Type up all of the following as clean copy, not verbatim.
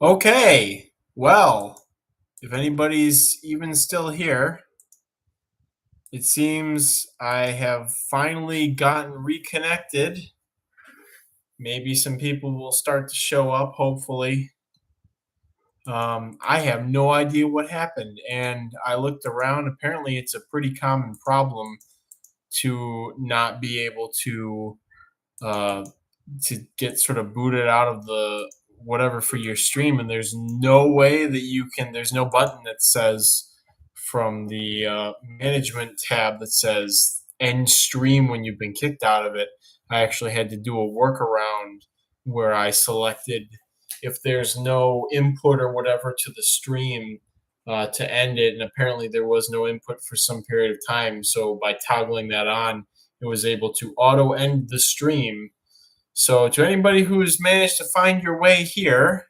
Okay, well, if anybody's even still here, it seems I have finally gotten reconnected. Maybe some people will start to show up, hopefully. I have no idea what happened, and I looked around. Apparently, it's a pretty common problem to not be able uh, to get sort of booted out of the whatever for your stream, and there's no way that you can. There's no button that says from the management tab that says end stream when you've been kicked out of it. I actually had to do a workaround where I selected if there's no input or whatever to the stream to end it, and apparently there was no input for some period of time. So by toggling that on, it was able to auto end the stream. So to anybody who's managed to find your way here,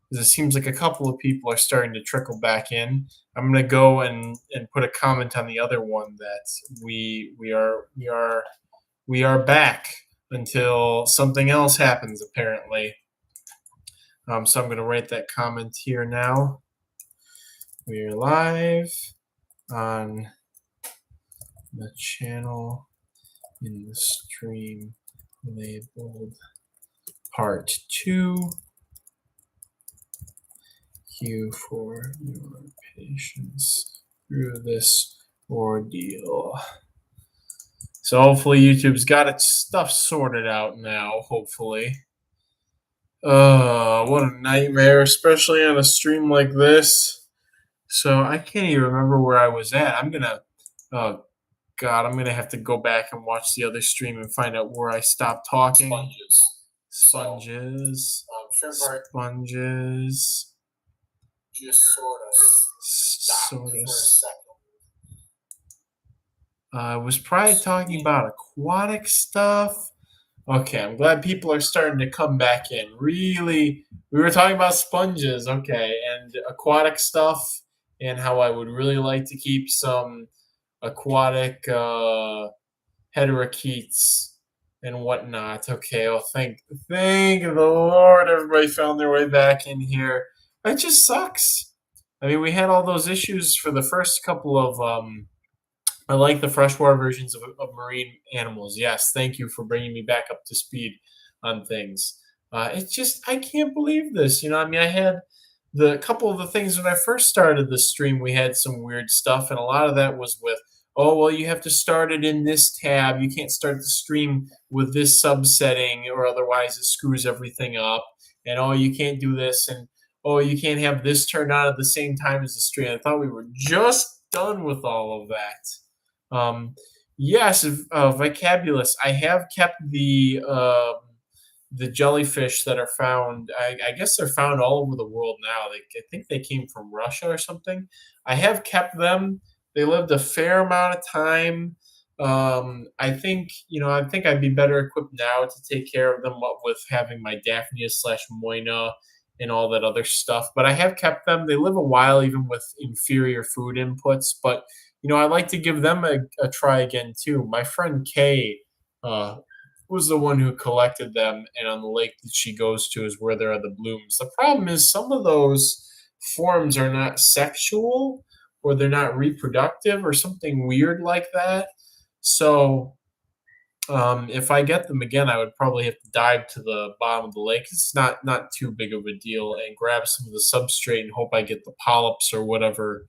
because it seems like a couple of people are starting to trickle back in, I'm going to go and put a comment on the other one that we are back until something else happens apparently. So I'm going to write that comment here now. We are live on the channel in the stream labeled part 2. Thank you for your patience through this ordeal. So hopefully YouTube's got its stuff sorted out now, hopefully. What a nightmare, especially on a stream like this. So I can't even remember where I was at. Oh God, I'm gonna have to go back and watch the other stream and find out where I stopped talking. Sponges. Sponges. Just sort of stopped for a second. I was probably talking about aquatic stuff. Okay, I'm glad people are starting to come back in. Really, we were talking about sponges, okay, and aquatic stuff, and how I would really like to keep some aquatic heterochetes and whatnot. Okay, well, thank the Lord, everybody found their way back in here. It just sucks. I mean, we had all those issues for the first couple of. I like the freshwater versions of marine animals. Yes, thank you for bringing me back up to speed on things. It's just I can't believe this. I mean, I had the couple of the things when I first started the stream. We had some weird stuff, and a lot of that was with, oh well, you have to start it in this tab. You can't start the stream with this subsetting, or otherwise it screws everything up. And oh, you can't do this, and oh, you can't have this turned on at the same time as the stream. I thought we were just done with all of that. Yes, Vicabulous. I have kept the jellyfish that are found. I guess they're found all over the world now. I think they came from Russia or something. I have kept them. They lived a fair amount of time. I think I'd be better equipped now to take care of them with having my Daphnia / Moina and all that other stuff. But I have kept them. They live a while, even with inferior food inputs. But I'd like to give them a try again too. My friend Kay was the one who collected them, and on the lake that she goes to is where there are the blooms. The problem is some of those forms are not sexual, or they're not reproductive, or something weird like that. So if I get them again, I would probably have to dive to the bottom of the lake. It's not too big of a deal, and grab some of the substrate and hope I get the polyps or whatever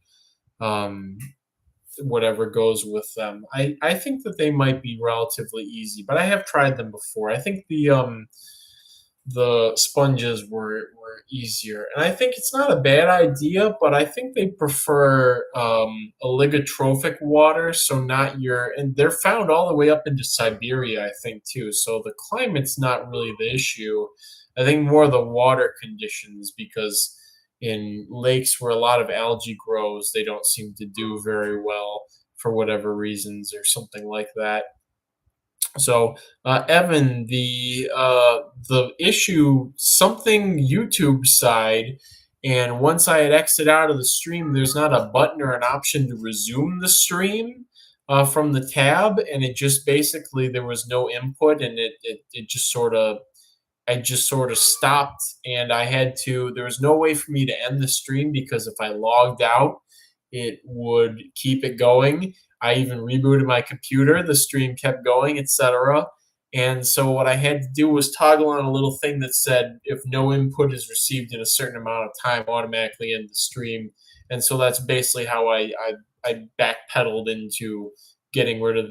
goes with them. I think that they might be relatively easy, but I have tried them before. I think the sponges were easier, and I think it's not a bad idea, but I think they prefer oligotrophic water, so not and they're found all the way up into Siberia, I think too. So the climate's not really the issue. I think more the water conditions, because in lakes where a lot of algae grows, they don't seem to do very well for whatever reasons or something like that. So, Evan, the issue, something YouTube side, and once I had exited out of the stream, there's not a button or an option to resume the stream from the tab, and it just basically there was no input, and it just sort of I just sort of stopped, and I had to there was no way for me to end the stream because if I logged out, it would keep it going. I even rebooted my computer, the stream kept going, etc. And so what I had to do was toggle on a little thing that said if no input is received in a certain amount of time, automatically end the stream. And so that's basically how I backpedaled into getting rid of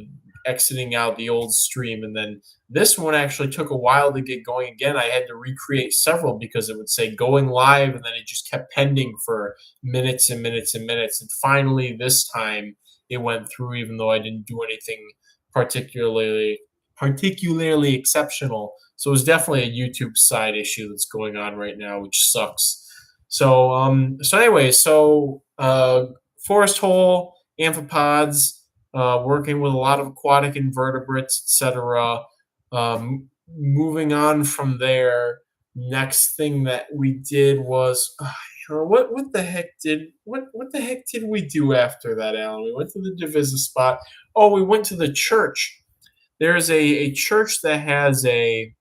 exiting out the old stream. And then this one actually took a while to get going again. I had to recreate several because it would say going live, and then it just kept pending for minutes and minutes and minutes. And finally, this time it went through, even though I didn't do anything particularly particularly exceptional. So it was definitely a YouTube side issue that's going on right now, which sucks. So anyway, forest hole, amphipods, working with a lot of aquatic invertebrates, etc. Moving on from there, next thing that we did was what the heck did what the heck did we do after that, Alan? We went to the Divisa spot. Oh, we went to the church. There's a church that has a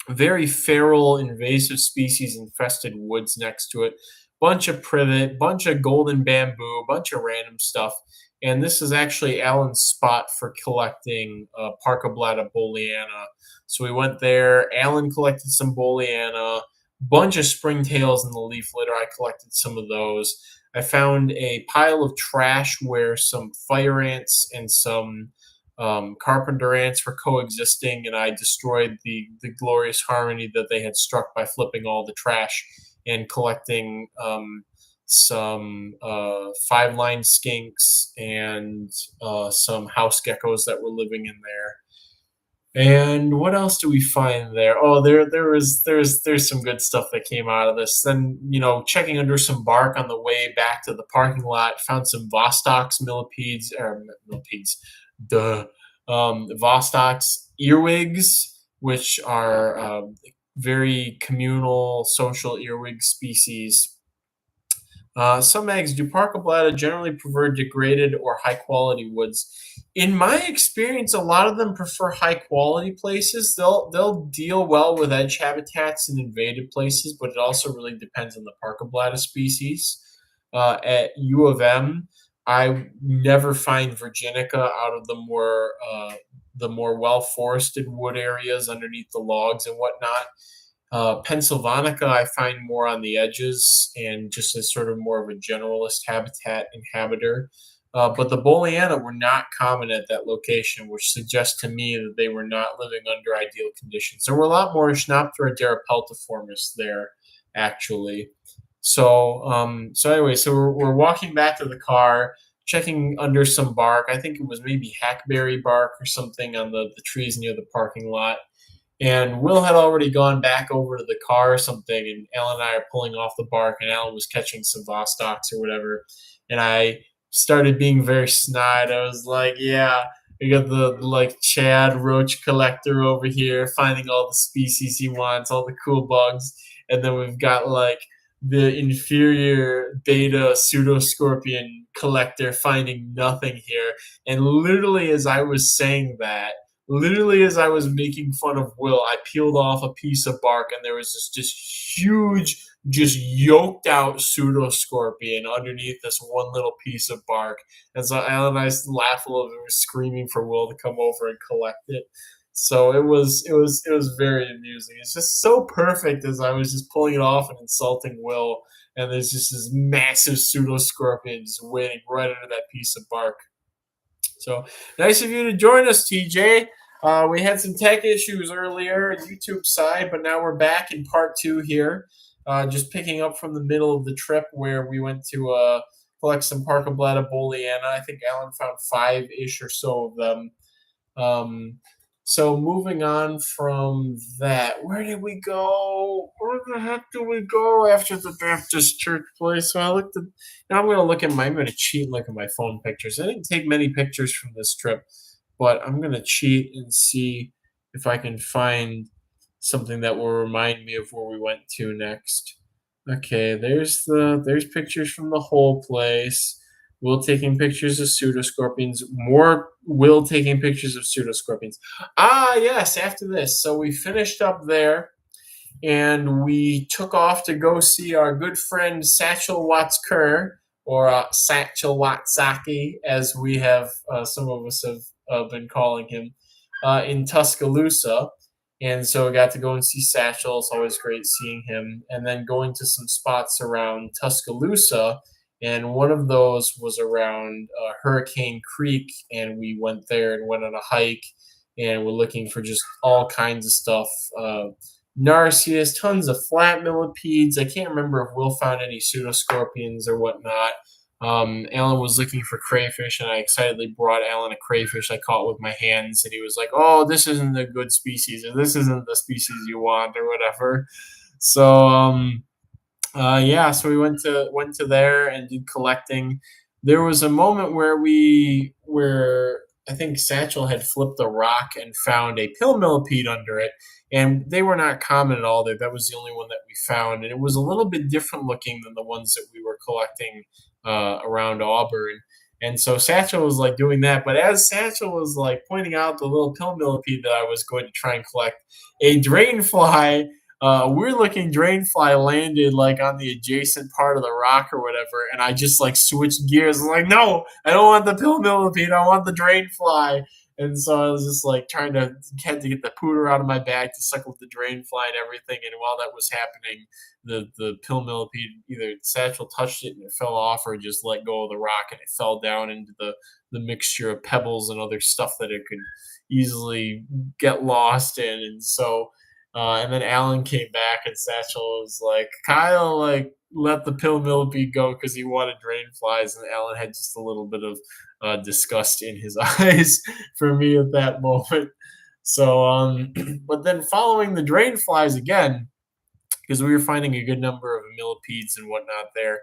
very feral invasive species infested woods next to it, bunch of privet, bunch of golden bamboo, bunch of random stuff. And this is actually Alan's spot for collecting Parcablata booleana. So we went there. Alan collected some booleana, bunch of springtails in the leaf litter. I collected some of those. I found a pile of trash where some fire ants and some carpenter ants were coexisting, and I destroyed the glorious harmony that they had struck by flipping all the trash and collecting some five-line skinks and some house geckos that were living in there. And what else do we find there? Oh, there's some good stuff that came out of this. Then checking under some bark on the way back to the parking lot, found some Vostock's millipedes or millipedes, duh, Vostock's earwigs, which are very communal social earwig species. Some mags do Parcablata generally prefer degraded or high quality woods. In my experience, a lot of them prefer high quality places. They'll deal well with edge habitats and invaded places, but it also really depends on the Parcablata species. At U of M, I never find Virginica out of the more well forested wood areas underneath the logs and whatnot. Pennsylvanica, I find more on the edges and just as sort of more of a generalist habitat inhabitor. But the Booleana were not common at that location, which suggests to me that they were not living under ideal conditions. There were a lot more Schnaptera derapeltiformis there, actually. So anyway, we're walking back to the car, checking under some bark. I think it was maybe hackberry bark or something on the trees near the parking lot. And Will had already gone back over to the car or something, and Alan and I are pulling off the bark, and Alan was catching some Vostocks or whatever. And I started being very snide. I was like, yeah, we got the like Chad Roach collector over here finding all the species he wants, all the cool bugs. And then we've got like the inferior beta pseudoscorpion collector finding nothing here. And literally as I was saying that, literally as I was making fun of Will, I peeled off a piece of bark and there was this huge, just yoked out pseudoscorpion underneath this one little piece of bark. And so Alan and I laughed a little bit, were screaming for Will to come over and collect it. So it was very amusing. It's just so perfect as I was just pulling it off and insulting Will, and there's just this massive pseudoscorpion just waiting right under that piece of bark. So nice of you to join us, TJ. We had some tech issues earlier, YouTube side, but now we're back in part two here. Just picking up from the middle of the trip where we went to collect some Parcablata booleana. I think Alan found 5-ish or so of them. So moving on from that, where did we go? Where the heck did we go after the Baptist church place? So I looked at. Now I'm going to cheat and look at my phone pictures. I didn't take many pictures from this trip, but I'm going to cheat and see if I can find something that will remind me of where we went to next. Okay, there's pictures from the whole place. Will taking pictures of pseudoscorpions. More Will taking pictures of pseudoscorpions. Ah, yes, after this. So we finished up there. and we took off to go see our good friend Satchel Watts Kerr, or Satchel Watsaki, as we have some of us have been calling him, in Tuscaloosa. And so I got to go and see Satchel. It's always great seeing him. And then going to some spots around Tuscaloosa. And one of those was around Hurricane Creek. And we went there and went on a hike. And we're looking for just all kinds of stuff. Narcissus, tons of flat millipedes. I can't remember if Will found any pseudoscorpions or whatnot. Alan was looking for crayfish, and I excitedly brought Alan a crayfish I caught with my hands, and he was like, "Oh, this isn't a good species, or this isn't the species you want, or whatever." So, yeah, so we went to there and did collecting. There was a moment where I think Satchel had flipped a rock and found a pill millipede under it, and they were not common at all. That was the only one that we found, and it was a little bit different looking than the ones that we were collecting around Auburn. And so Satchel was like doing that, but as Satchel was like pointing out the little pill millipede that I was going to try and collect, a drainfly, weird looking drainfly, landed like on the adjacent part of the rock or whatever, and I just like switched gears. I'm like, no, I don't want the pill millipede, I want the drainfly. And so I was just like trying to had to get the pooter out of my bag to suckle the drainfly and everything. And while that was happening, the pill millipede, either Satchel touched it and it fell off, or just let go of the rock and it fell down into the mixture of pebbles and other stuff that it could easily get lost in. And so and then Alan came back, and Satchel was like, Kyle, like, let the pill millipede go because he wanted drain flies. And Alan had just a little bit of disgust in his eyes for me at that moment. So, but then following the drain flies again, because we were finding a good number of millipedes and whatnot there.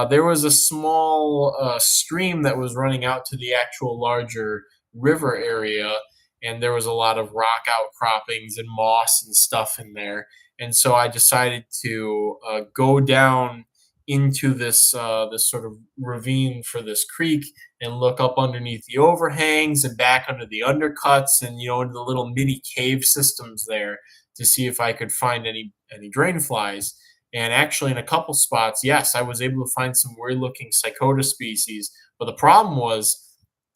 There was a small stream that was running out to the actual larger river area, and there was a lot of rock outcroppings and moss and stuff in there. And so I decided to go down into this sort of ravine for this creek and look up underneath the overhangs and back under the undercuts and into the little mini cave systems there to see if I could find any drain flies. And actually, in a couple spots, yes, I was able to find some weird looking Psychota species. But the problem was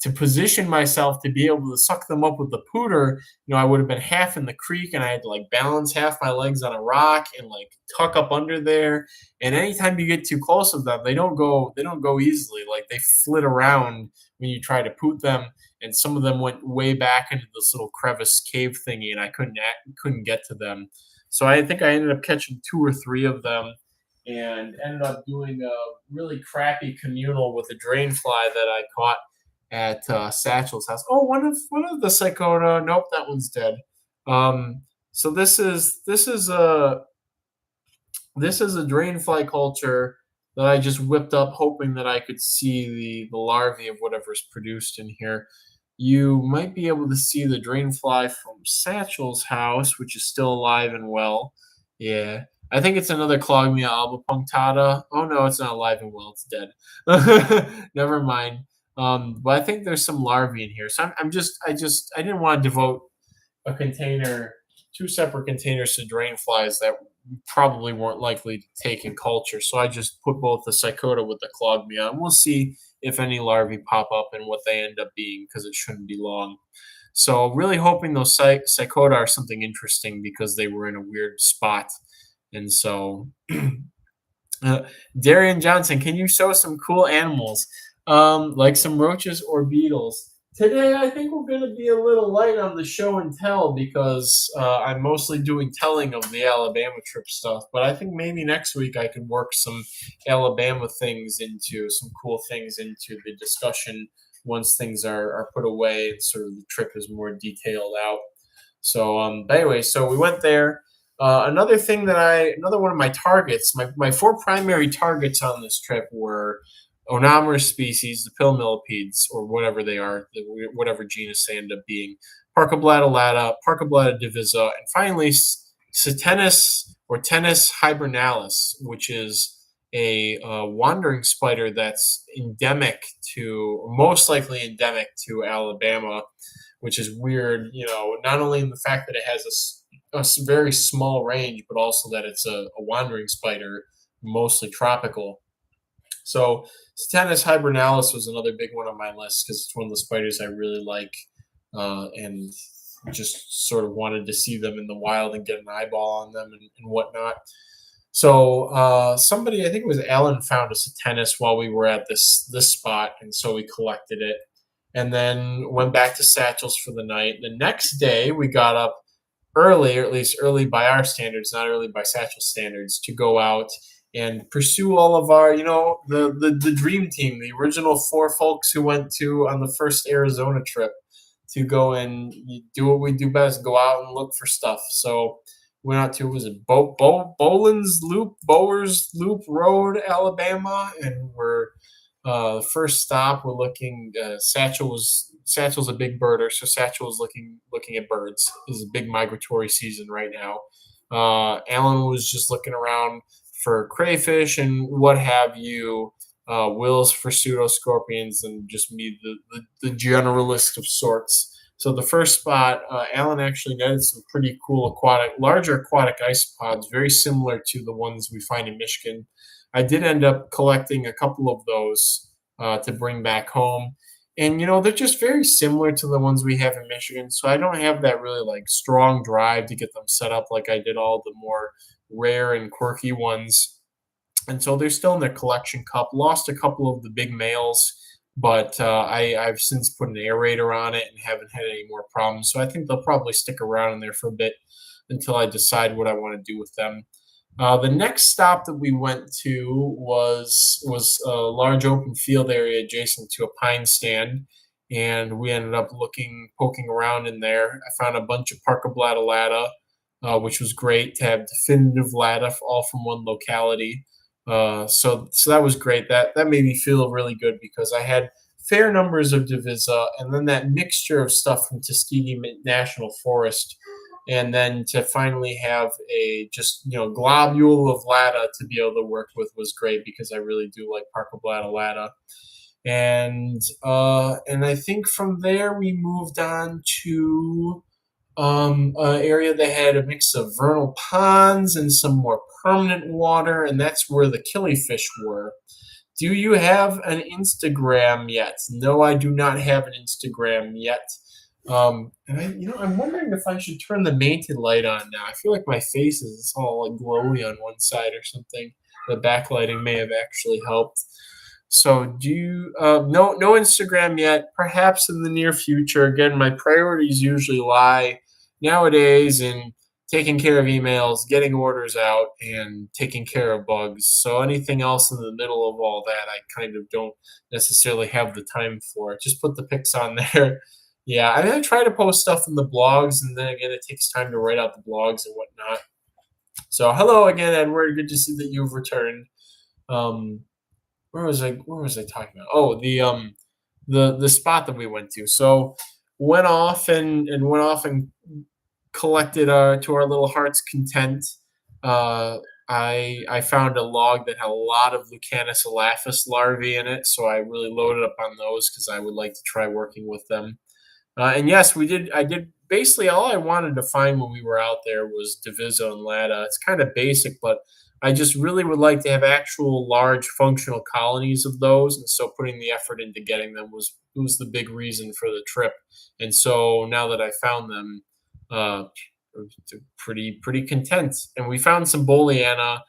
to position myself to be able to suck them up with the pooter. I would have been half in the creek, and I had to like balance half my legs on a rock and like tuck up under there. And anytime you get too close to them, they don't go easily. Like they flit around when you try to poot them, and some of them went way back into this little crevice cave thingy, and I couldn't get to them. So I think I ended up catching two or three of them, and ended up doing a really crappy communal with a drain fly that I caught at Satchel's house. Oh, one of the Psychota. Nope, that one's dead. So this is a drainfly culture that I just whipped up, hoping that I could see the larvae of whatever's produced in here. You might be able to see the drainfly from Satchel's house, which is still alive and well. Yeah. I think it's another Clogmia albipunctata. Oh no, it's not alive and well, it's dead. Never mind. But I think there's some larvae in here. So I didn't want to devote a container, two separate containers to drain flies that probably weren't likely to take in culture. So I just put both the Psychota with the Clogmia, and we'll see if any larvae pop up and what they end up being, because it shouldn't be long. So really hoping those Psychota are something interesting because they were in a weird spot. And so uh, Darian Johnson, can you show some cool animals, like some roaches or beetles? Today, I think we're going to be a little light on the show and tell because I'm mostly doing telling of the Alabama trip stuff. But I think maybe next week I can work some Alabama things into some cool things into the discussion once things are put away and sort of the trip is more detailed out. So, but anyway, so we went there. Another one of my targets, my four primary targets on this trip were onomerous species, the pill millipedes, or whatever they are, whatever genus they end up being, Parcoblatta lata, Parcoblatta divisa, and finally Cetennis or Tennis hibernalis, which is a wandering spider that's most likely endemic to Alabama, which is weird, not only in the fact that it has very small range, but also that it's a wandering spider, mostly tropical. So Satanas hibernalis was another big one on my list because it's one of the spiders I really like, and just sort of wanted to see them in the wild and get an eyeball on them and whatnot. So somebody, I think it was Alan, found a Satanas while we were at this spot, and so we collected it, and then went back to Satchel's for the night. The next day, we got up early, or at least early by our standards, not early by Satchel standards, to go out and pursue all of our, the dream team, the original four folks who went to on the first Arizona trip to go and do what we do best, go out and look for stuff. So went out to, was it Boland's Loop, Bowers Loop Road, Alabama, and we're first stop. We're looking. Satchel's a big birder, so Satchel was looking at birds. This is a big migratory season right now. Alan was just looking around for crayfish and what have you. Will's for pseudoscorpions, and just me, the generalist of sorts. So the first spot, Alan actually netted some pretty cool larger aquatic isopods, very similar to the ones we find in Michigan. I did end up collecting a couple of those to bring back home. And they're just very similar to the ones we have in Michigan. So I don't have that really like strong drive to get them set up like I did all the more rare and quirky ones. And so they're still in their collection cup. Lost a couple of the big males, but I've since put an aerator on it and haven't had any more problems. So I think they'll probably stick around in there for a bit until I decide what I want to do with them. The next stop that we went to was a large open field area adjacent to a pine stand, and we ended up poking around in there. I found a bunch of Parka bladalata, which was great to have definitive lata all from one locality. So that was great. That made me feel really good because I had fair numbers of divisa, and then that mixture of stuff from Tuskegee National Forest, and then to finally have a just globule of lata to be able to work with was great because I really do like Parka lata. And I think from there we moved on to an area that had a mix of vernal ponds and some more permanent water, and that's where the killifish were. Do you have an Instagram yet? No, I do not have an Instagram yet. I'm wondering if I should turn the mated light on now. I feel like my face is all like glowy on one side or something. The backlighting may have actually helped. So do you no Instagram yet? Perhaps in the near future. Again, my priorities usually lie nowadays in taking care of emails, getting orders out, and taking care of bugs. So anything else in the middle of all that, I kind of don't necessarily have the time for. Just put the pics on there. Yeah, I mean, I try to post stuff in the blogs, and then again, it takes time to write out the blogs and whatnot. So hello again, Edward. Good to see that you've returned. Um, where was I talking about? Oh, the spot that we went to. So went off and collected to our little heart's content. I found a log that had a lot of Lucanus elaphus larvae in it, so I really loaded up on those because I would like to try working with them. And yes, we did. I did basically all I wanted to find when we were out there was Diviso and Lata. It's kind of basic, but I just really would like to have actual large functional colonies of those. And so putting the effort into getting them was the big reason for the trip. And so now that I found them, uh, pretty content. And we found some Boliana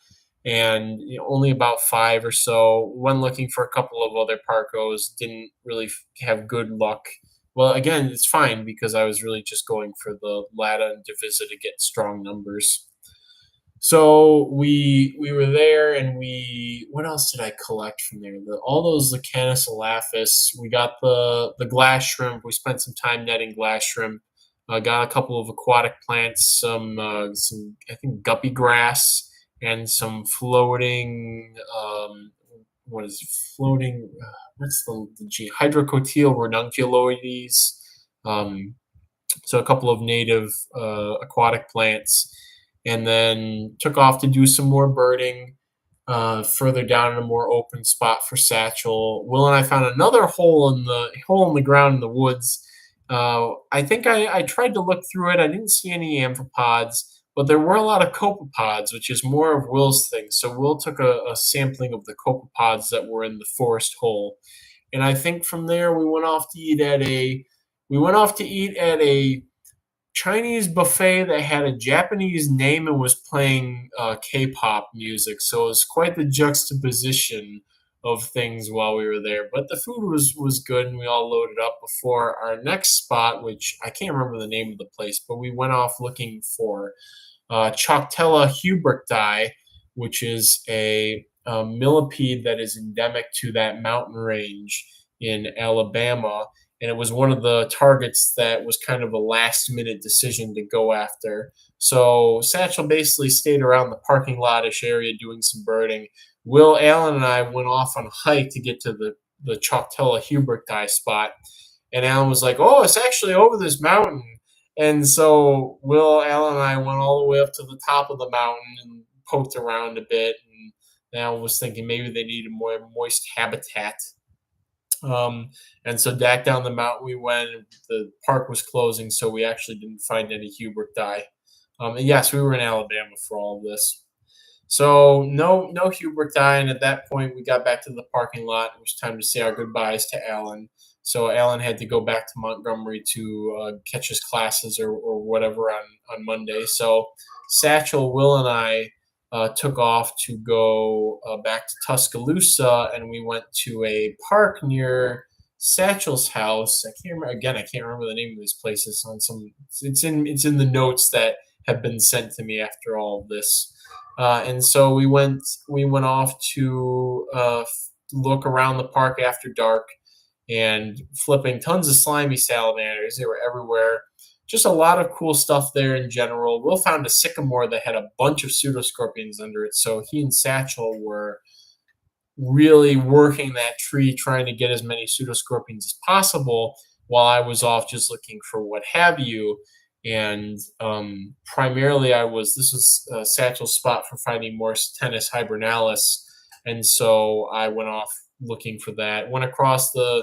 and only about 5 or so. When looking for a couple of other Parcos, didn't really have good luck. Well, again, it's fine because I was really just going for the Lata and Divisa to get strong numbers. So we were there, and what else did I collect from there? All those Lucanus elaphus. We got the glass shrimp. We spent some time netting glass shrimp. Got a couple of aquatic plants, some I think guppy grass, and some floating. What is it? Floating? What's the G? Hydrocotyl ranunculoides. So a couple of native aquatic plants, and then took off to do some more birding further down in a more open spot for Satchel. Will and I found another hole in the ground in the woods. I think I tried to look through it. I didn't see any amphipods, but there were a lot of copepods, which is more of Will's thing. So Will took a sampling of the copepods that were in the forest hole, and I think from there we went off to eat at a Chinese buffet that had a Japanese name and was playing K-pop music. So it was quite the juxtaposition of things while we were there. But the food was good, and we all loaded up before our next spot, which I can't remember the name of the place, but we went off looking for Choctella huberti, which is a millipede that is endemic to that mountain range in Alabama. And it was one of the targets that was kind of a last minute decision to go after. So Satchel basically stayed around the parking lot-ish area doing some birding. Will Allen and I went off on a hike to get to the Choctella huberti spot. And Alan was like, "Oh, it's actually over this mountain." And so Will, Alan, and I went all the way up to the top of the mountain and poked around a bit. And Alan was thinking maybe they needed more moist habitat. Um, and so back down the mountain we went. The park was closing, so we actually didn't find any Hubert die. And yes, we were in Alabama for all of this. So no Hubert die, and at that point we got back to the parking lot. It was time to say our goodbyes to Alan. So Alan had to go back to Montgomery to catch his classes or whatever on Monday. So Satchel, Will, and I took off to go back to Tuscaloosa, and we went to a park near Satchel's house. I can't remember again. I can't remember the name of this place. It's on some. It's in the notes that have been sent to me after all of this. And so we went off to look around the park after dark and flipping tons of slimy salamanders. They were everywhere. Just a lot of cool stuff there in general. Will found a sycamore that had a bunch of pseudoscorpions under it, so he and Satchel were really working that tree, trying to get as many pseudoscorpions as possible, while I was off just looking for what have you. And primarily, this was Satchel's spot for finding more tennis hibernalis, and so I went off looking for that. Went across the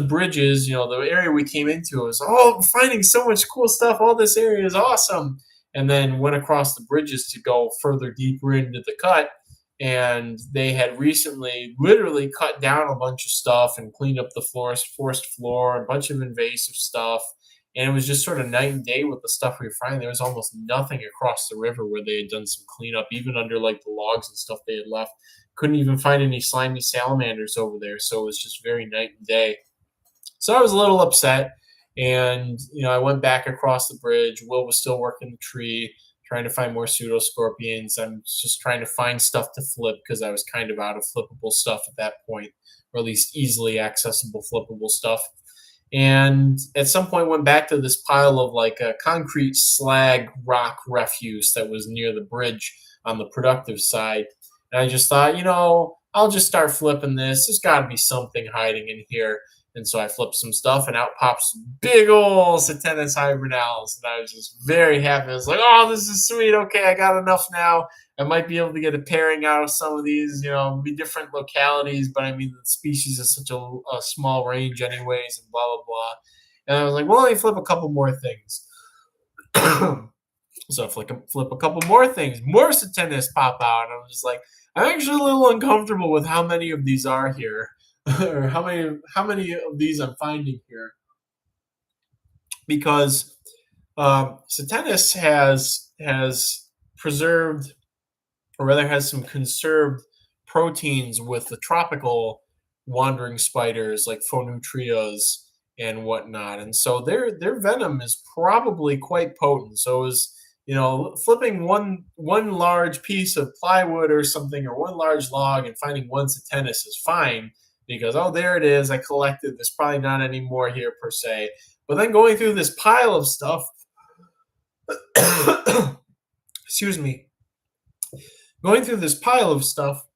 bridges. The area we came into was, oh, we're finding so much cool stuff. All this area is awesome. And then went across the bridges to go further deeper into the cut. And they had recently literally cut down a bunch of stuff and cleaned up the forest floor, a bunch of invasive stuff. And it was just sort of night and day with the stuff we were finding. There was almost nothing across the river where they had done some cleanup, even under like the logs and stuff they had left. Couldn't even find any slimy salamanders over there, so it was just very night and day. So I was a little upset, and I went back across the bridge. Will was still working the tree, trying to find more pseudoscorpions. I'm just trying to find stuff to flip because I was kind of out of flippable stuff at that point, or at least easily accessible flippable stuff. And at some point went back to this pile of like a concrete slag rock refuse that was near the bridge on the productive side. And I just thought, I'll just start flipping this. There's got to be something hiding in here. And so I flipped some stuff, and out pops big old Satennis hibernalis. And I was just very happy. I was like, oh, this is sweet. Okay, I got enough now. I might be able to get a pairing out of some of these, be different localities. But I mean, the species is such a small range anyways, and blah, blah, blah. And I was like, well, let me flip a couple more things. So I flip a couple more things. More Satennis pop out. And I was just like, I'm actually a little uncomfortable with how many of these are here, or how many of these I'm finding here, because Satennis has preserved, or rather has some conserved proteins with the tropical wandering spiders like Phonutrias and whatnot, and so their venom is probably quite potent. So it was flipping one large piece of plywood or something, or one large log, and finding one Satennis is fine because, oh, there it is, I collected. There's probably not any more here per se. But then going through this pile of stuff, excuse me, going through this pile of stuff,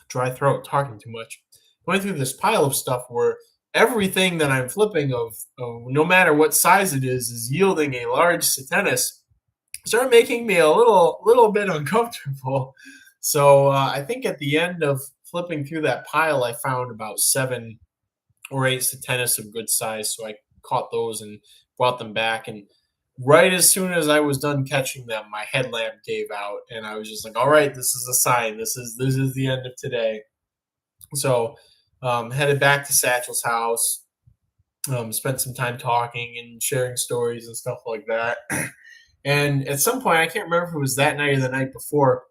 dry throat, talking too much. Going through this pile of stuff where everything that I'm flipping of no matter what size it is yielding a large Satennis, started making me a little bit uncomfortable. So I think at the end of flipping through that pile, I found about 7 or 8 tennis of good size. So I caught those and brought them back. And right as soon as I was done catching them, my headlamp gave out, and I was just like, "All right, this is a sign. This is the end of today." So headed back to Satchel's house. Spent some time talking and sharing stories and stuff like that. And at some point, I can't remember if it was that night or the night before,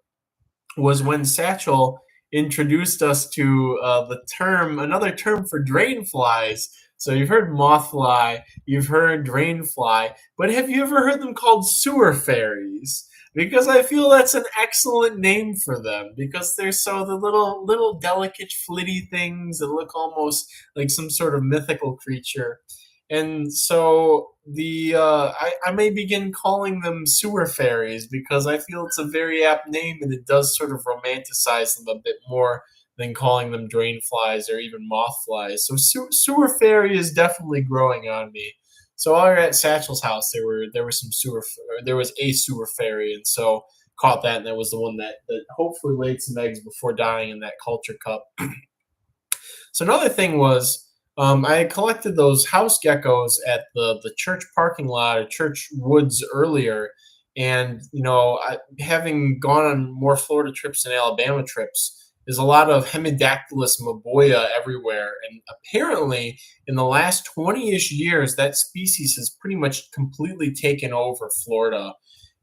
was when Satchel introduced us to another term for drain flies. So you've heard mothfly, you've heard drain fly, but have you ever heard them called sewer fairies? Because I feel that's an excellent name for them because they're so the little delicate flitty things that look almost like some sort of mythical creature. And so I may begin calling them sewer fairies because I feel it's a very apt name and it does sort of romanticize them a bit more than calling them drain flies or even moth flies. So sewer fairy is definitely growing on me. So while we were at Satchel's house, there were some there was a sewer fairy, and so caught that, and that was the one that hopefully laid some eggs before dying in that culture cup. So another thing was I had collected those house geckos at the church parking lot at Church Woods earlier, and having gone on more Florida trips and Alabama trips, there's a lot of Hemidactylus maboya everywhere, and apparently in the last 20-ish years, that species has pretty much completely taken over Florida.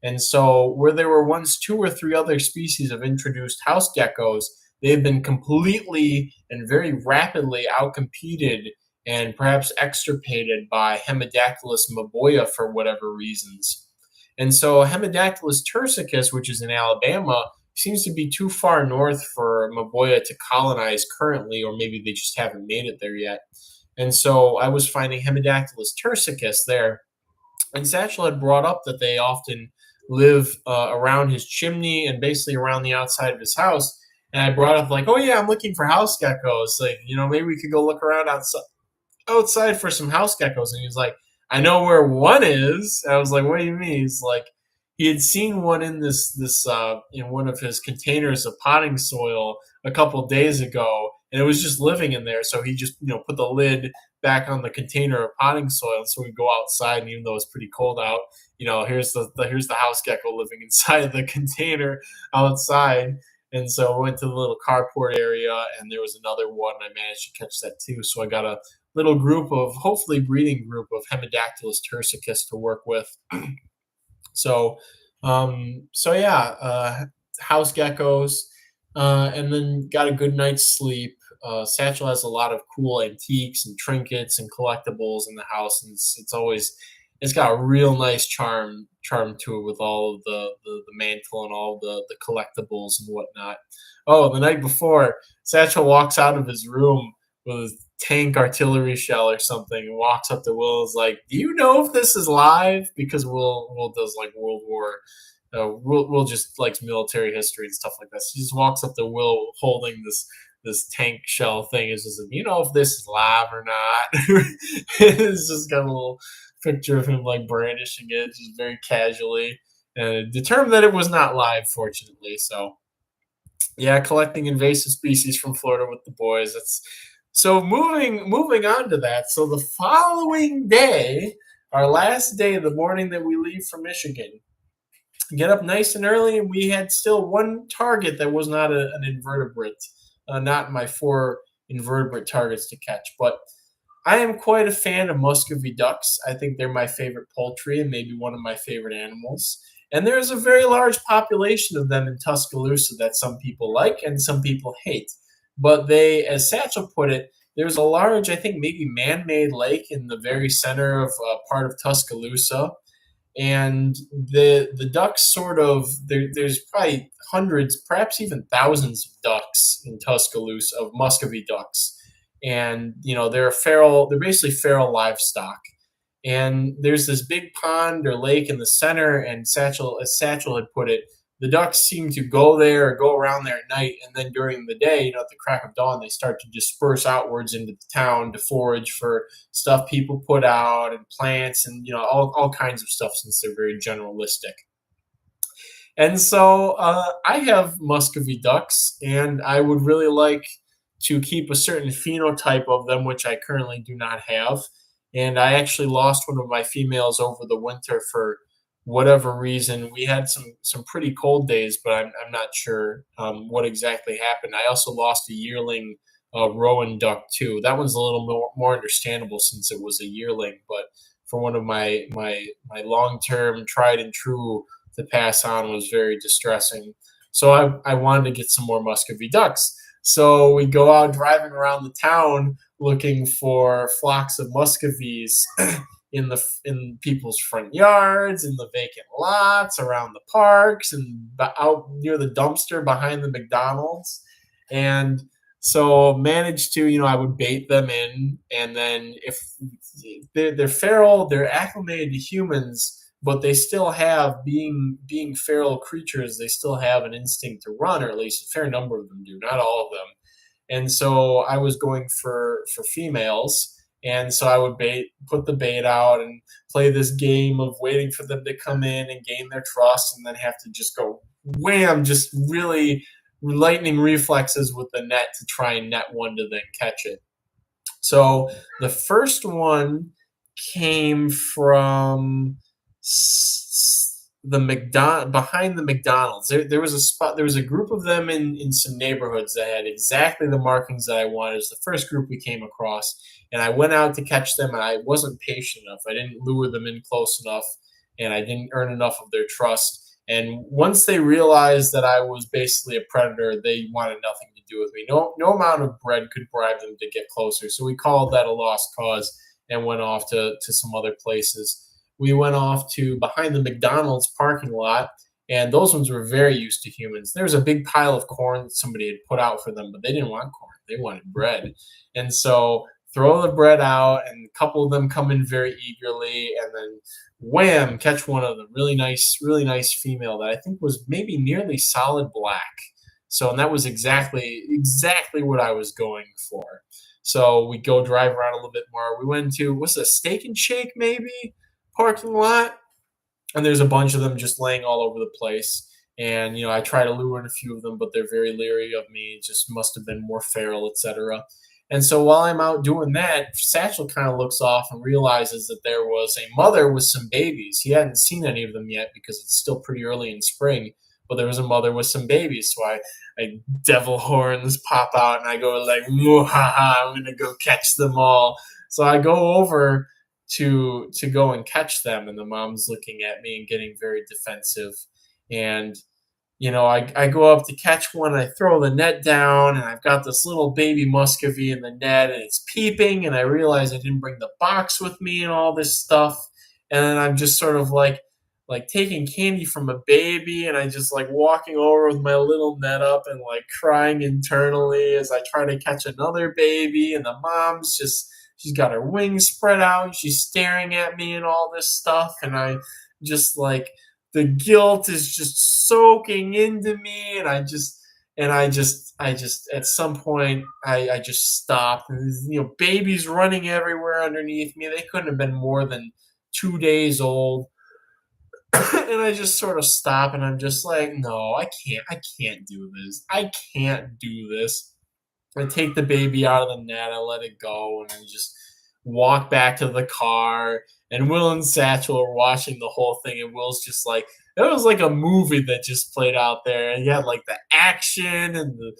And so, where there were once 2 or 3 other species of introduced house geckos, they've been completely and very rapidly outcompeted and perhaps extirpated by Hemidactylus maboya for whatever reasons. And so Hemidactylus tursicus, which is in Alabama, seems to be too far north for maboya to colonize currently, or maybe they just haven't made it there yet. And so I was finding Hemidactylus tursicus there. And Satchel had brought up that they often live around his chimney and basically around the outside of his house. And I brought up like, oh yeah, I'm looking for house geckos. Like, maybe we could go look around outside for some house geckos. And he was like, I know where one is. And I was like, what do you mean? He's like, he had seen one in this in one of his containers of potting soil a couple days ago, and it was just living in there. So he just put the lid back on the container of potting soil. So we go outside, and even though it's pretty cold out, here's the house gecko living inside the container outside. And so I went to the little carport area, and there was another one. I managed to catch that too. So I got a little group of, hopefully breeding group of Hemidactylus tursicus to work with. So yeah, house geckos, and then got a good night's sleep. Satchel has a lot of cool antiques and trinkets and collectibles in the house, and it's got a real nice charm to it with all of the mantle and all the collectibles and whatnot. Oh, the night before, Satchel walks out of his room with a tank artillery shell or something and walks up to Will and is like, do you know if this is live? Because Will does like World War. Will just likes military history and stuff like that. So he just walks up to Will holding this tank shell thing. Is just like, you know if this is live or not? It's just got a little picture of him like brandishing it just very casually, and determined that it was not live, fortunately. So yeah, collecting invasive species from Florida with the boys. That's so moving on to that. So the following day, our last day, the morning that we leave for Michigan, get up nice and early, and we had still one target that was not an invertebrate, not my 4 invertebrate targets to catch. But I am quite a fan of Muscovy ducks. I think they're my favorite poultry and maybe one of my favorite animals. And there's a very large population of them in Tuscaloosa that some people like and some people hate. But they, as Satchel put it, there's a large, I think maybe man-made lake in the very center of part of Tuscaloosa. And the ducks there's probably hundreds, perhaps even thousands of ducks in Tuscaloosa, of Muscovy ducks. And they're basically feral livestock. And there's this big pond or lake in the center, and as Satchel had put it, the ducks seem to go there or go around there at night, and then during the day, at the crack of dawn, they start to disperse outwards into the town to forage for stuff people put out and plants and all kinds of stuff, since they're very generalistic. And so I have Muscovy ducks, and I would really like to keep a certain phenotype of them, which I currently do not have. And I actually lost one of my females over the winter for whatever reason. We had some pretty cold days, but I'm not sure what exactly happened. I also lost a yearling rowan duck too. That one's a little more understandable since it was a yearling, but for one of my long term tried and true to pass on was very distressing. So I wanted to get some more Muscovy ducks. So we go out driving around the town looking for flocks of Muscovies in people's front yards, in the vacant lots, around the parks, and out near the dumpster behind the McDonald's. And so managed to, I would bait them in, and then if they're feral, they're acclimated to humans, but they still have being feral creatures. They still have an instinct to run, or at least a fair number of them do, not all of them. And so I was going for females, and so I would put the bait out and play this game of waiting for them to come in and gain their trust, and then have to just go wham, just really lightning reflexes with the net to try and net one to then catch it. So the first one came from the behind the McDonald's. There was a spot. There was a group of them in some neighborhoods that had exactly the markings that I wanted. It was the first group we came across, and I went out to catch them, and I wasn't patient enough. I didn't lure them in close enough, and I didn't earn enough of their trust. And once they realized that I was basically a predator, they wanted nothing to do with me. No amount of bread could bribe them to get closer. So we called that a lost cause and went off to some other places. We went off to behind the McDonald's parking lot, and those ones were very used to humans. There was a big pile of corn that somebody had put out for them, but they didn't want corn. They wanted bread. And so throw the bread out, and a couple of them come in very eagerly, and then wham, catch one of them. Really nice female that I think was maybe nearly solid black. So, and that was exactly what I was going for. So we go drive around a little bit more. We went to, what's a Steak and Shake maybe parking lot, and there's a bunch of them just laying all over the place. And I try to lure in a few of them, but they're very leery of me. Just must have been more feral, etc. And so while I'm out doing that, Satchel kind of looks off and realizes that there was a mother with some babies. He hadn't seen any of them yet because it's still pretty early in spring, but there was a mother with some babies. So I devil horns pop out, and I go like, I'm gonna go catch them all. So I go over to go and catch them, and the mom's looking at me and getting very defensive. And I go up to catch one, and I throw the net down, and I've got this little baby Muscovy in the net, and it's peeping, and I realize I didn't bring the box with me and all this stuff. And then I'm just sort of like taking candy from a baby, and I just like walking over with my little net up and like crying internally as I try to catch another baby, and the mom's just she's got her wings spread out, she's staring at me and all this stuff, and I just like the guilt is just soaking into me, and I just at some point I just stopped. And babies running everywhere underneath me. They couldn't have been more than 2 days old. And I just sort of stop, and I'm just like, no, I can't do this. I can't do this. I take the baby out of the net, I let it go, and I just walk back to the car. And Will and Satchel are watching the whole thing, and Will's just like, it was like a movie that just played out there. And you had like the action and the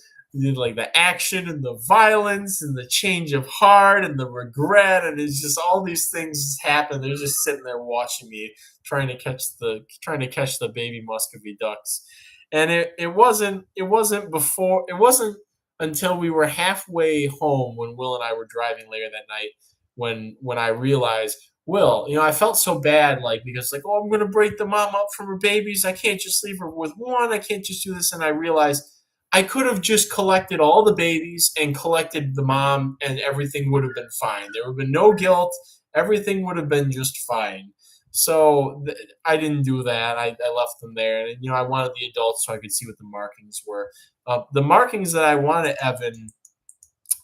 violence and the change of heart and the regret, and it's just all these things just happen. They're just sitting there watching me trying to catch the baby Muscovy ducks. And it wasn't until we were halfway home when Will and I were driving later that night when I realized, Will, I felt so bad, like, because like, oh, I'm gonna break the mom up from her babies. I can't just leave her with one. I can't just do this. And I realized I could have just collected all the babies and collected the mom, and everything would have been fine. There would have been no guilt. Everything would have been just fine. So I didn't do that. I left them there, and I wanted the adults so I could see what the markings were. The markings that I wanted, Evan,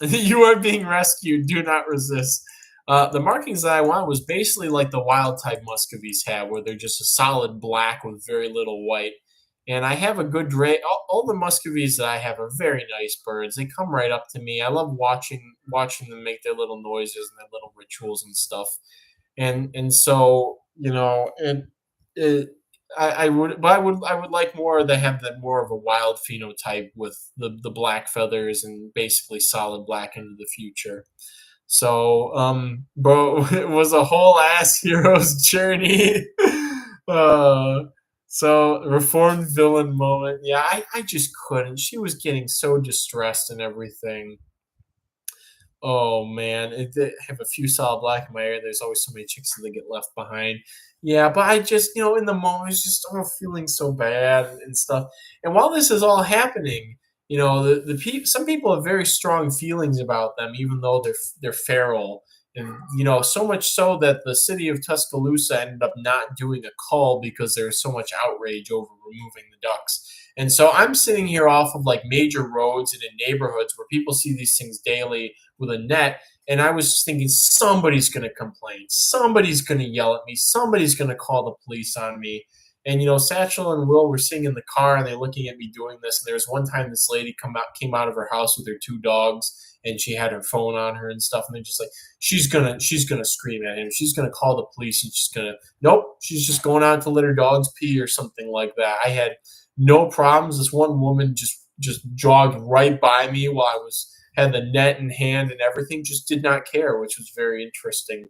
you are being rescued. Do not resist. The markings that I want was basically like the wild type Muscovies have, where they're just a solid black with very little white. And I have a good rate. All the muscovies that I have are very nice birds. They come right up to me. I love watching them make their little noises and their little rituals and stuff. And so it I would like more they have that more of a wild phenotype with the black feathers and basically solid black into the future. So, bro, it was a whole ass hero's journey. uh, so reformed villain moment. Yeah, I just couldn't. She was getting so distressed and everything. Oh man, it did have a few solid black in my area. There's always so many chicks that get left behind. Yeah, but I just, in the moment, I was just feeling so bad and stuff. And while this is all happening, some people have very strong feelings about them, even though they're feral. And so much so that the city of Tuscaloosa ended up not doing a call because there was so much outrage over removing the ducks. And so I'm sitting here off of like major roads and in neighborhoods where people see these things daily with a net. And I was just thinking, somebody's going to complain. Somebody's going to yell at me. Somebody's going to call the police on me. And Satchel and Will were sitting in the car and they're looking at me doing this. And there was one time this lady came out of her house with her two dogs and she had her phone on her and stuff. And they're just like, she's gonna scream at him. She's gonna call the police and she's gonna nope. She's just going out to let her dogs pee or something like that. I had no problems. This one woman just jogged right by me while I was had the net in hand and everything, just did not care, which was very interesting.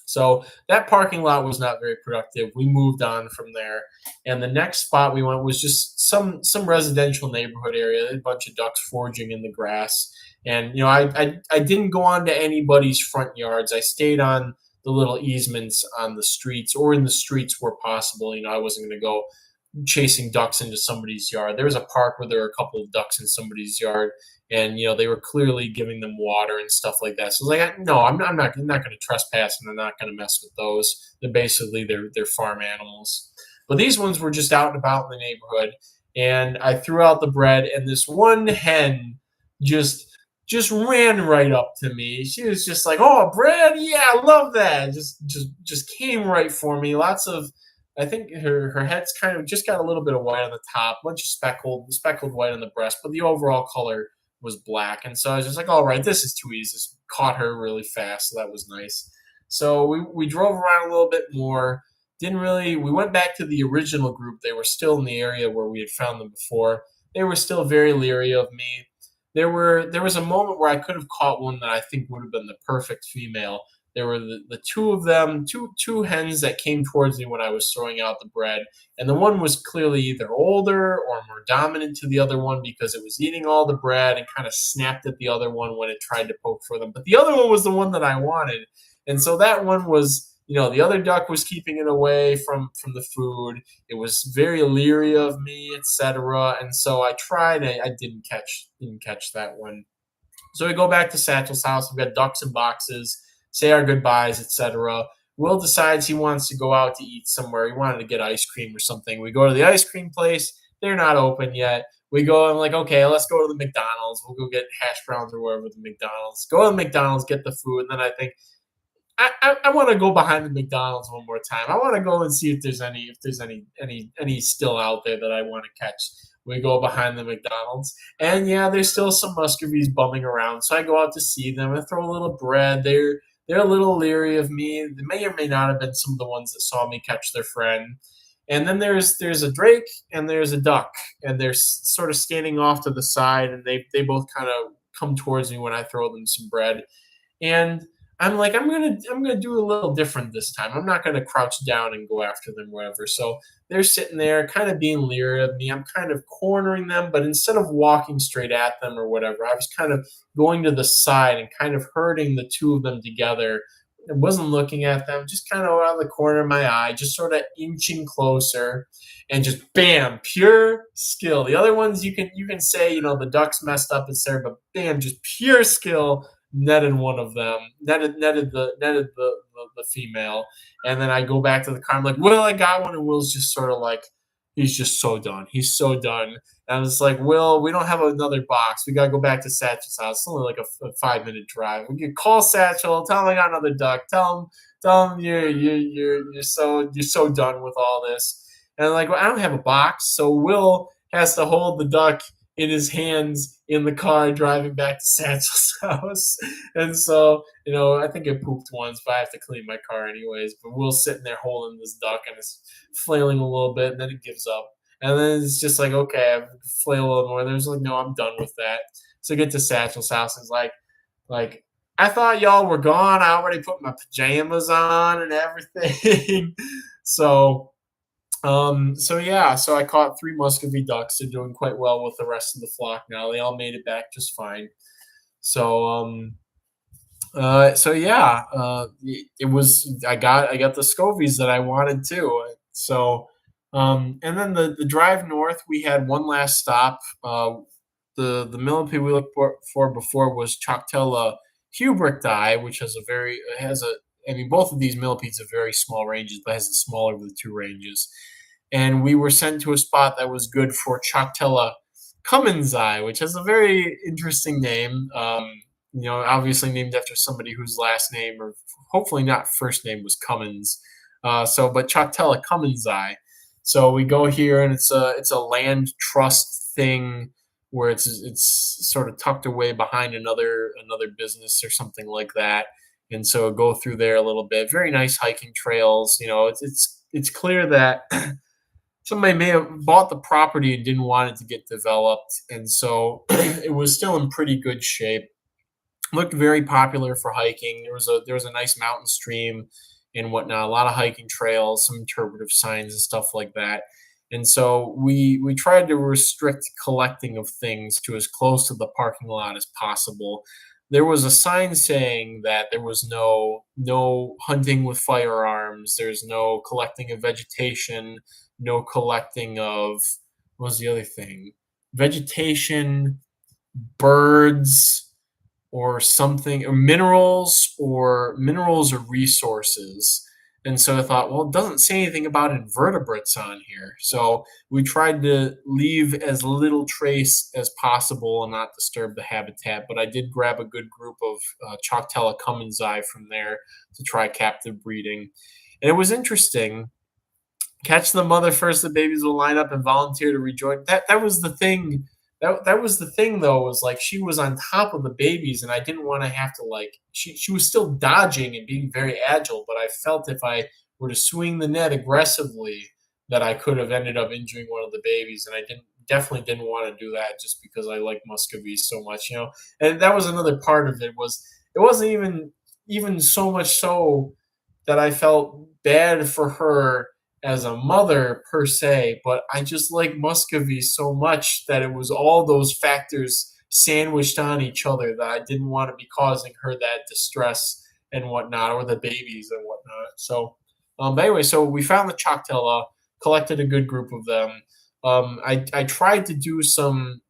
So that parking lot was not very productive. We moved on from there, and the next spot we went was just some residential neighborhood area. A bunch of ducks foraging in the grass, and I didn't go on to anybody's front yards. I stayed on the little easements on the streets or in the streets where possible. I wasn't going to go chasing ducks into somebody's yard. There was a park where there were a couple of ducks in somebody's yard, and they were clearly giving them water and stuff like that. So I was like, no, I'm not going to trespass, and I'm not going to mess with those. They're farm animals, but these ones were just out and about in the neighborhood, and I threw out the bread, and this one hen just just ran right up to me. She was just like, "Oh, bread, yeah, I love that." Just came right for me. Lots of I think her head's kind of just got a little bit of white on the top, a bunch of speckled white on the breast, but the overall color was black. And so I was just like, all right, this is too easy. Just caught her really fast, so that was nice. So we drove around a little bit more. Didn't really. We went back to the original group. They were still in the area where we had found them before. They were still very leery of me. There was a moment where I could have caught one that I think would have been the perfect female. There were the two of them, two hens that came towards me when I was throwing out the bread, and the one was clearly either older or more dominant to the other one because it was eating all the bread and kind of snapped at the other one when it tried to poke for them. But the other one was the one that I wanted, and so that one was. The other duck was keeping it away from the food. It was very leery of me, etc. And so I tried. I didn't catch that one. So we go back to Satchel's house. We've got ducks in boxes, say our goodbyes, etc. Will decides he wants to go out to eat somewhere. He wanted to get ice cream or something. We go to the ice cream place. They're not open yet. We go, I'm like, okay, let's go to the McDonald's. We'll go get hash browns or wherever the McDonald's. Go to the McDonald's, get the food. And then I think, I want to go behind the McDonald's one more time. I want to go and see if there's any still out there that I want to catch. We go behind the McDonald's, and yeah, there's still some muscovies bumming around. So I go out to see them. I throw a little bread. They're a little leery of me. They may or may not have been some of the ones that saw me catch their friend. And then there's a drake and there's a duck, and they're sort of standing off to the side, and they both kind of come towards me when I throw them some bread. And I'm like, I'm gonna do a little different this time. I'm not gonna crouch down and go after them, whatever. So they're sitting there, kind of being leery of me. I'm kind of cornering them, but instead of walking straight at them or whatever, I was kind of going to the side and kind of herding the two of them together. I wasn't looking at them, just kind of out of the corner of my eye, just sort of inching closer, and just bam, pure skill. The other ones you can say, the ducks messed up, etc., but bam, just pure skill netted one of them, netted the female, and then I go back to the car. I'm like, Will, I got one, and Will's just sort of like, he's just so done. He's so done. And I was like, Will, we don't have another box. We gotta go back to Satchel's house. It's only like a 5 minute drive. We can call Satchel, tell him I got another duck. Tell him you're so done with all this. And like, well, I don't have a box, so Will has to hold the duck in his hands in the car driving back to Satchel's house. And so, I think it pooped once, but I have to clean my car anyways. But Will's sitting there holding this duck and it's flailing a little bit, and then it gives up. And then it's just like, okay, I flail a little more. There's like, no, I'm done with that. So I get to Satchel's house and it's like, I thought y'all were gone. I already put my pajamas on and everything. so so yeah, so I caught three Muscovy ducks. They're doing quite well with the rest of the flock now. They all made it back just fine. So so yeah, it was I got the scovies that I wanted too. So and then the drive north, we had one last stop. The millipede we looked for before was Choctella hubrichti, which has a I mean both of these millipedes have very small ranges, but has the smaller of the two ranges. And we were sent to a spot that was good for Choctella Cumminsi, which has a very interesting name. Obviously named after somebody whose last name, or hopefully not first name, was Cummins. But Choctella Cumminsi. So we go here, and it's a land trust thing where it's sort of tucked away behind another business or something like that. And so go through there a little bit. Very nice hiking trails. It's clear that somebody may have bought the property and didn't want it to get developed, and so it was still in pretty good shape. Looked very popular for hiking. There was a nice mountain stream and whatnot, a lot of hiking trails, some interpretive signs and stuff like that. And so we tried to restrict collecting of things to as close to the parking lot as possible. There was a sign saying that there was no hunting with firearms, there's no collecting of vegetation, no collecting of, what was the other thing? Vegetation, birds, or something, or minerals or resources. And so I thought, well, it doesn't say anything about invertebrates on here. So we tried to leave as little trace as possible and not disturb the habitat. But I did grab a good group of Choctella Cumminsi from there to try captive breeding. And it was interesting. Catch the mother first, the babies will line up and volunteer to rejoin. That was the thing. That was the thing though, was like she was on top of the babies and I didn't want to have to, like, she was still dodging and being very agile, but I felt if I were to swing the net aggressively that I could have ended up injuring one of the babies, and I definitely didn't want to do that just because I like Muscovies so much. And that was another part of it. It wasn't even so much so that I felt bad for her as a mother per se, but I just like Muscovy so much that it was all those factors sandwiched on each other that I didn't want to be causing her that distress and whatnot, or the babies and whatnot. So, but anyway, so we found the Choctella, collected a good group of them. I tried to do some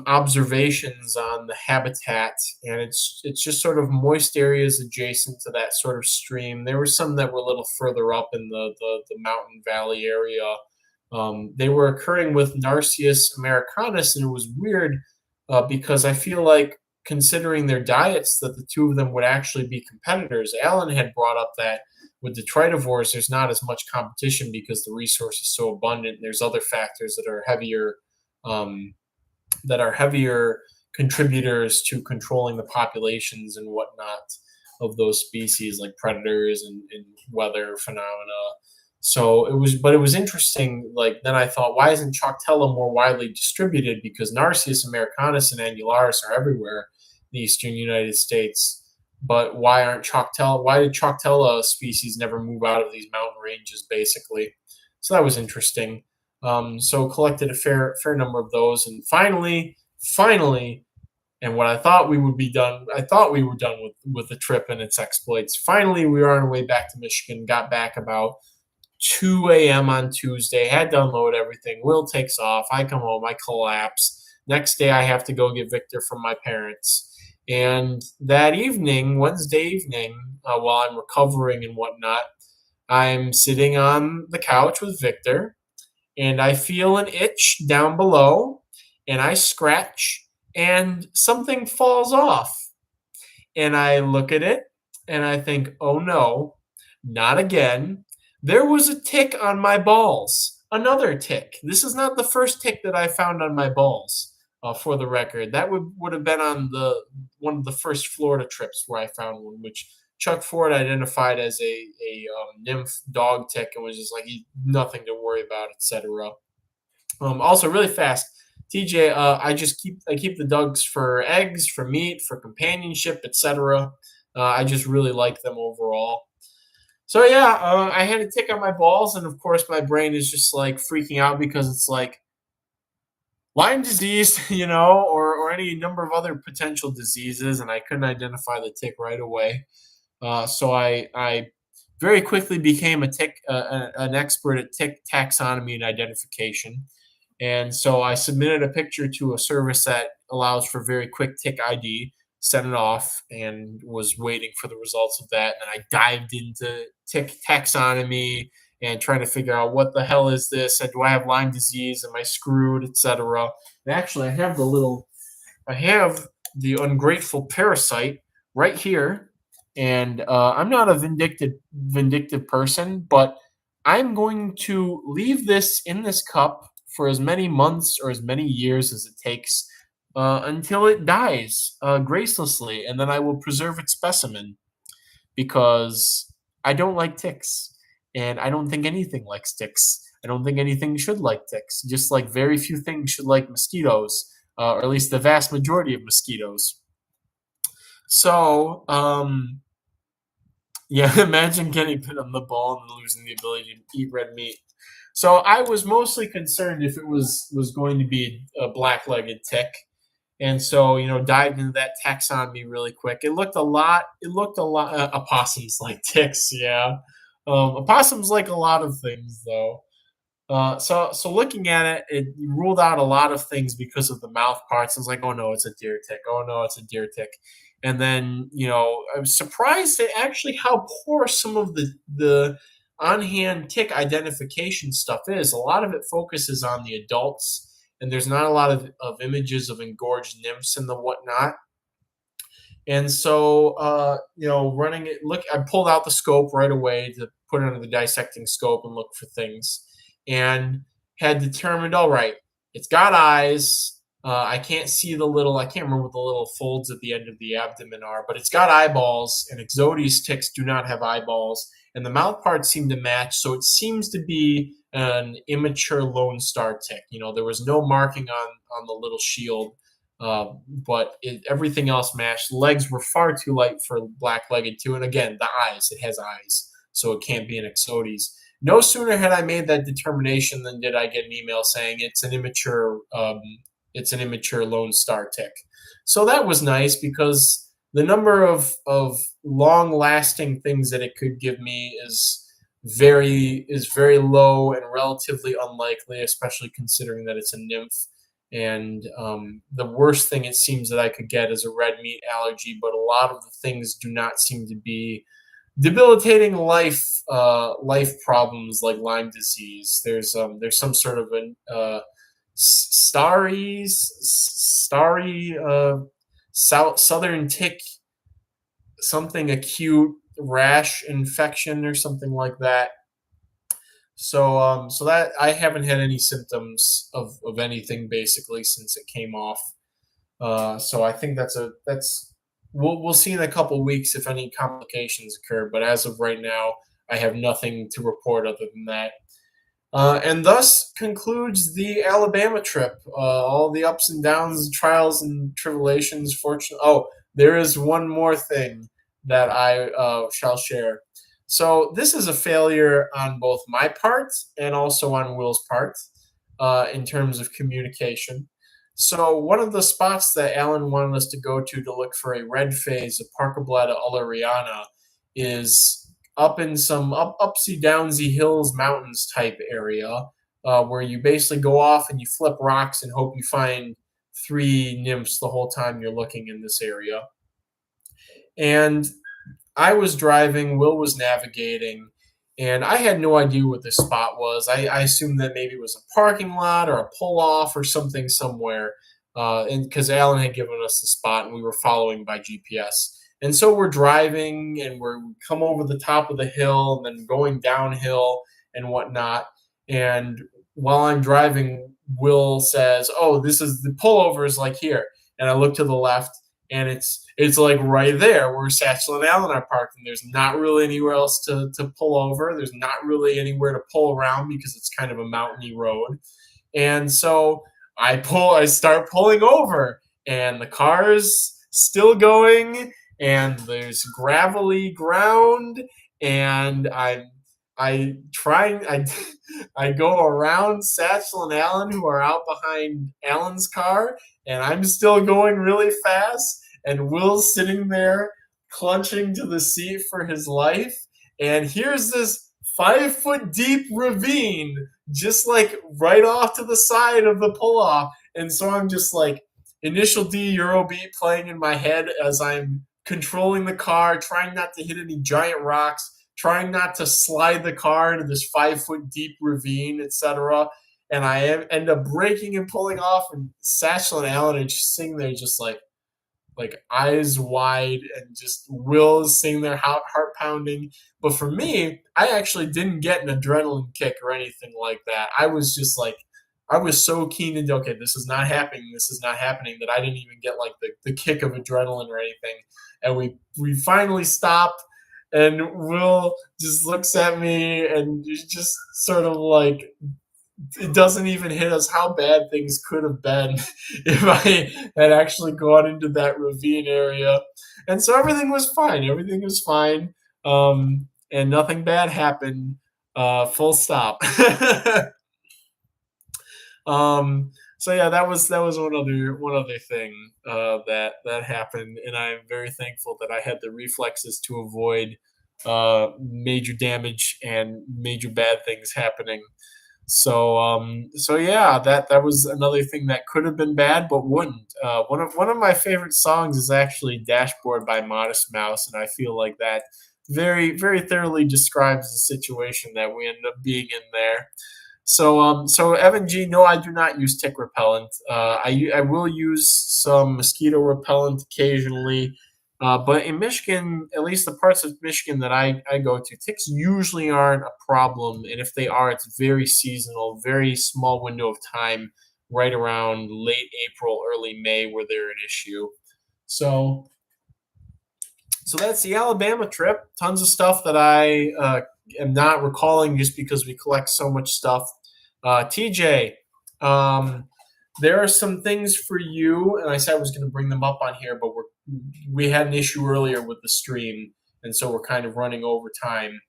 observations on the habitat, and it's just sort of moist areas adjacent to that sort of stream. There were some that were a little further up in the mountain valley area. They were occurring with Narcissus americanus, and it was weird because I feel like, considering their diets, that the two of them would actually be competitors. Alan had brought up that with detritivores, there's not as much competition because the resource is so abundant. There's other factors um, that are heavier contributors to controlling the populations and whatnot of those species, like predators and weather phenomena. So it was interesting. Like, then I thought, why isn't Choctella more widely distributed? Because Narcissus americanus and angularis are everywhere in the eastern United States. But why did Choctella species never move out of these mountain ranges, basically? So that was interesting. So collected a fair number of those, and finally, and what I thought we would be done. I thought we were done with the trip and its exploits. Finally, we were on our way back to Michigan. Got back about 2 a.m. on Tuesday. Had to unload everything. Will takes off. I come home. I collapse. Next day, I have to go get Victor from my parents. And that evening, Wednesday evening, while I'm recovering and whatnot, I'm sitting on the couch with Victor, and I feel an itch down below, and I scratch, and something falls off. And I look at it, and I think, oh no, not again. There was a tick on my balls. Another tick. This is not the first tick that I found on my balls. For the record, that would have been on the one of the first Florida trips where I found one, which Chuck Ford identified as a nymph dog tick and was just like nothing to worry about, etc. Also, really fast, TJ. I keep the dogs for eggs, for meat, for companionship, etc. I just really like them overall. So yeah, I had a tick on my balls, and of course, my brain is just like freaking out because it's like Lyme disease, or any number of other potential diseases, and I couldn't identify the tick right away. So I very quickly became an expert at tick taxonomy and identification. And so I submitted a picture to a service that allows for very quick tick ID, sent it off, and was waiting for the results of that. And I dived into tick taxonomy and trying to figure out what the hell is this? And do I have Lyme disease? Am I screwed, etc. And actually, I have the ungrateful parasite right here, and I'm not a vindictive person, but I'm going to leave this in this cup for as many months or as many years as it takes until it dies gracelessly, and then I will preserve its specimen because I don't like ticks, and I don't think anything likes ticks. I don't think anything should like ticks, just like very few things should like mosquitoes, or at least the vast majority of mosquitoes. So, yeah, imagine getting bit on the ball and losing the ability to eat red meat. So I was mostly concerned if it was going to be a black-legged tick, and so dived into that taxonomy really quick. It looked a lot. Opossums like ticks, yeah. Opossums like a lot of things though. So looking at it, it ruled out a lot of things because of the mouth parts. I was like, oh no, it's a deer tick. Oh no, it's a deer tick. And then I was surprised at actually how poor some of the on hand tick identification stuff is. A lot of it focuses on the adults, and there's not a lot of images of engorged nymphs and the whatnot. And so, running it, I pulled out the scope right away to put it under the dissecting scope and look for things, and had determined, all right, it's got eyes. I can't see I can't remember what the little folds at the end of the abdomen are, but it's got eyeballs, and Ixodes ticks do not have eyeballs, and the mouth parts seem to match, so it seems to be an immature Lone Star tick. There was no marking on the little shield, but everything else matched. Legs were far too light for black-legged too, and again, the eyes. It has eyes, so it can't be an Ixodes. No sooner had I made that determination than did I get an email saying it's an immature Lone Star tick. So that was nice because the number of long-lasting things that it could give me is very low and relatively unlikely, especially considering that it's a nymph. And the worst thing it seems that I could get is a red meat allergy, but a lot of the things do not seem to be debilitating life problems like Lyme disease. There's some sort of a starry southern tick, something acute rash infection or something like that. So that I haven't had any symptoms of anything basically since it came off. So I think that's we'll see in a couple weeks if any complications occur. But as of right now, I have nothing to report other than that. And thus concludes the Alabama trip. All the ups and downs, trials and tribulations. Fortunately, there is one more thing that I shall share. So this is a failure on both my part and also on Will's part in terms of communication. So one of the spots that Alan wanted us to go to look for a red phase of Parcableta alleriana is up in some upsy downsy hills mountains type area where you basically go off and you flip rocks and hope you find three nymphs the whole time you're looking in this area. And I was driving, Will was navigating, and I had no idea what this spot was. I assumed that maybe it was a parking lot or a pull off or something somewhere, and because Alan had given us the spot and we were following by GPS. And so we're driving and we come over the top of the hill and then going downhill and whatnot. And while I'm driving, Will says, "Oh, this is the pullover is like here." And I look to the left, and it's like right there where Satchel and Allen are parked, and there's not really anywhere else to pull over. There's not really anywhere to pull around because it's kind of a mountainy road. And so I start pulling over, and the car's still going, and there's gravelly ground, and I I go around Satchel and Alan, who are out behind Alan's car, and I'm still going really fast, and Will's sitting there clutching to the seat for his life, and here's this 5 foot deep ravine just like right off to the side of the pull off. And so I'm just like initial D Eurobeat playing in my head as I'm controlling the car, trying not to hit any giant rocks, trying not to slide the car into this 5 foot deep ravine, etc. And end up braking and pulling off, and Satchel and Alan are just sitting there, just like eyes wide, and just Will is sitting there heart pounding. But for me, I actually didn't get an adrenaline kick or anything like that. I was just like, I was so keen to, okay, this is not happening. This is not happening, that I didn't even get like the kick of adrenaline or anything. And we finally stopped, and Will just looks at me and just sort of like, it doesn't even hit us how bad things could have been if I had actually gone into that ravine area. And so everything was fine. Everything was fine. And nothing bad happened. Full stop. So yeah, that was one other thing that happened, and I'm very thankful that I had the reflexes to avoid major damage and major bad things happening. So yeah, that was another thing that could have been bad but wouldn't. One of my favorite songs is actually "Dashboard" by Modest Mouse, and I feel like that very very thoroughly describes the situation that we end up being in there. So Evan G, no, I do not use tick repellent. I will use some mosquito repellent occasionally, but in Michigan, at least the parts of Michigan that I go to, ticks usually aren't a problem, and if they are, it's very seasonal, very small window of time, right around late April, early May, where they're an issue. So so that's the Alabama trip. Tons of stuff that I am not recalling just because we collect so much stuff. TJ, um, there are some things for you, and I said I was going to bring them up on here, but we had an issue earlier with the stream, and so we're kind of running over time.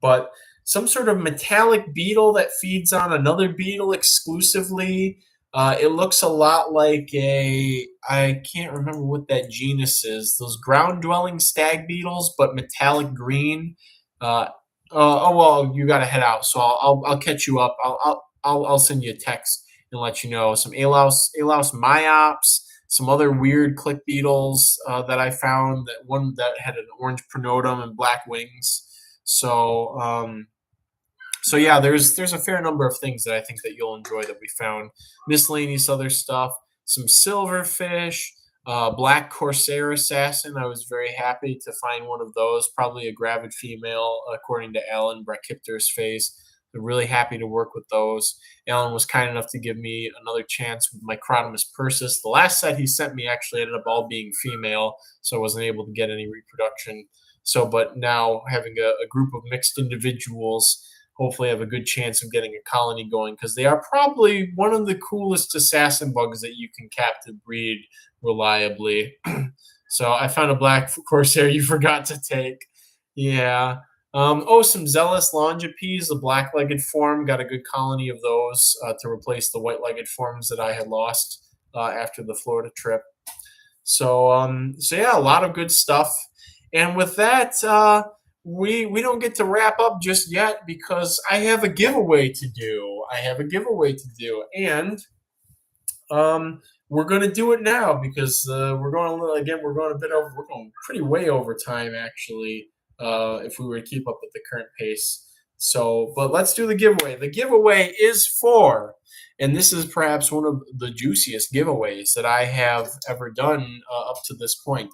But some sort of metallic beetle that feeds on another beetle exclusively. It looks a lot like I can't remember what that genus is. Those ground dwelling stag beetles, but metallic green. Uh, oh well, you got to head out, so I'll catch you up. I'll send you a text and let you know some Alaus myops, some other weird click beetles that I found. That one that had an orange pronotum and black wings. So yeah, there's a fair number of things that I think that you'll enjoy that we found. Miscellaneous other stuff, some silverfish, black corsair assassin. I was very happy to find one of those. Probably a gravid female, according to Alan Brachypter's face. I'm really happy to work with those. Alan was kind enough to give me another chance with Microtomus persis. The last set he sent me actually ended up all being female, so I wasn't able to get any reproduction. So, but now having a group of mixed individuals, hopefully have a good chance of getting a colony going, because they are probably one of the coolest assassin bugs that you can captive breed reliably. So I found a black corsair you forgot to take. Yeah. Some zealous longipes, the black-legged form. Got a good colony of those to replace the white-legged forms that I had lost after the Florida trip. So yeah, a lot of good stuff. And with that, we don't get to wrap up just yet because I have a giveaway to do. And we're going to do it now because we're going again. We're going a bit over. We're going pretty way over time actually. If we were to keep up at the current pace. So, but let's do the giveaway. The giveaway is for, and this is perhaps one of the juiciest giveaways that I have ever done up to this point.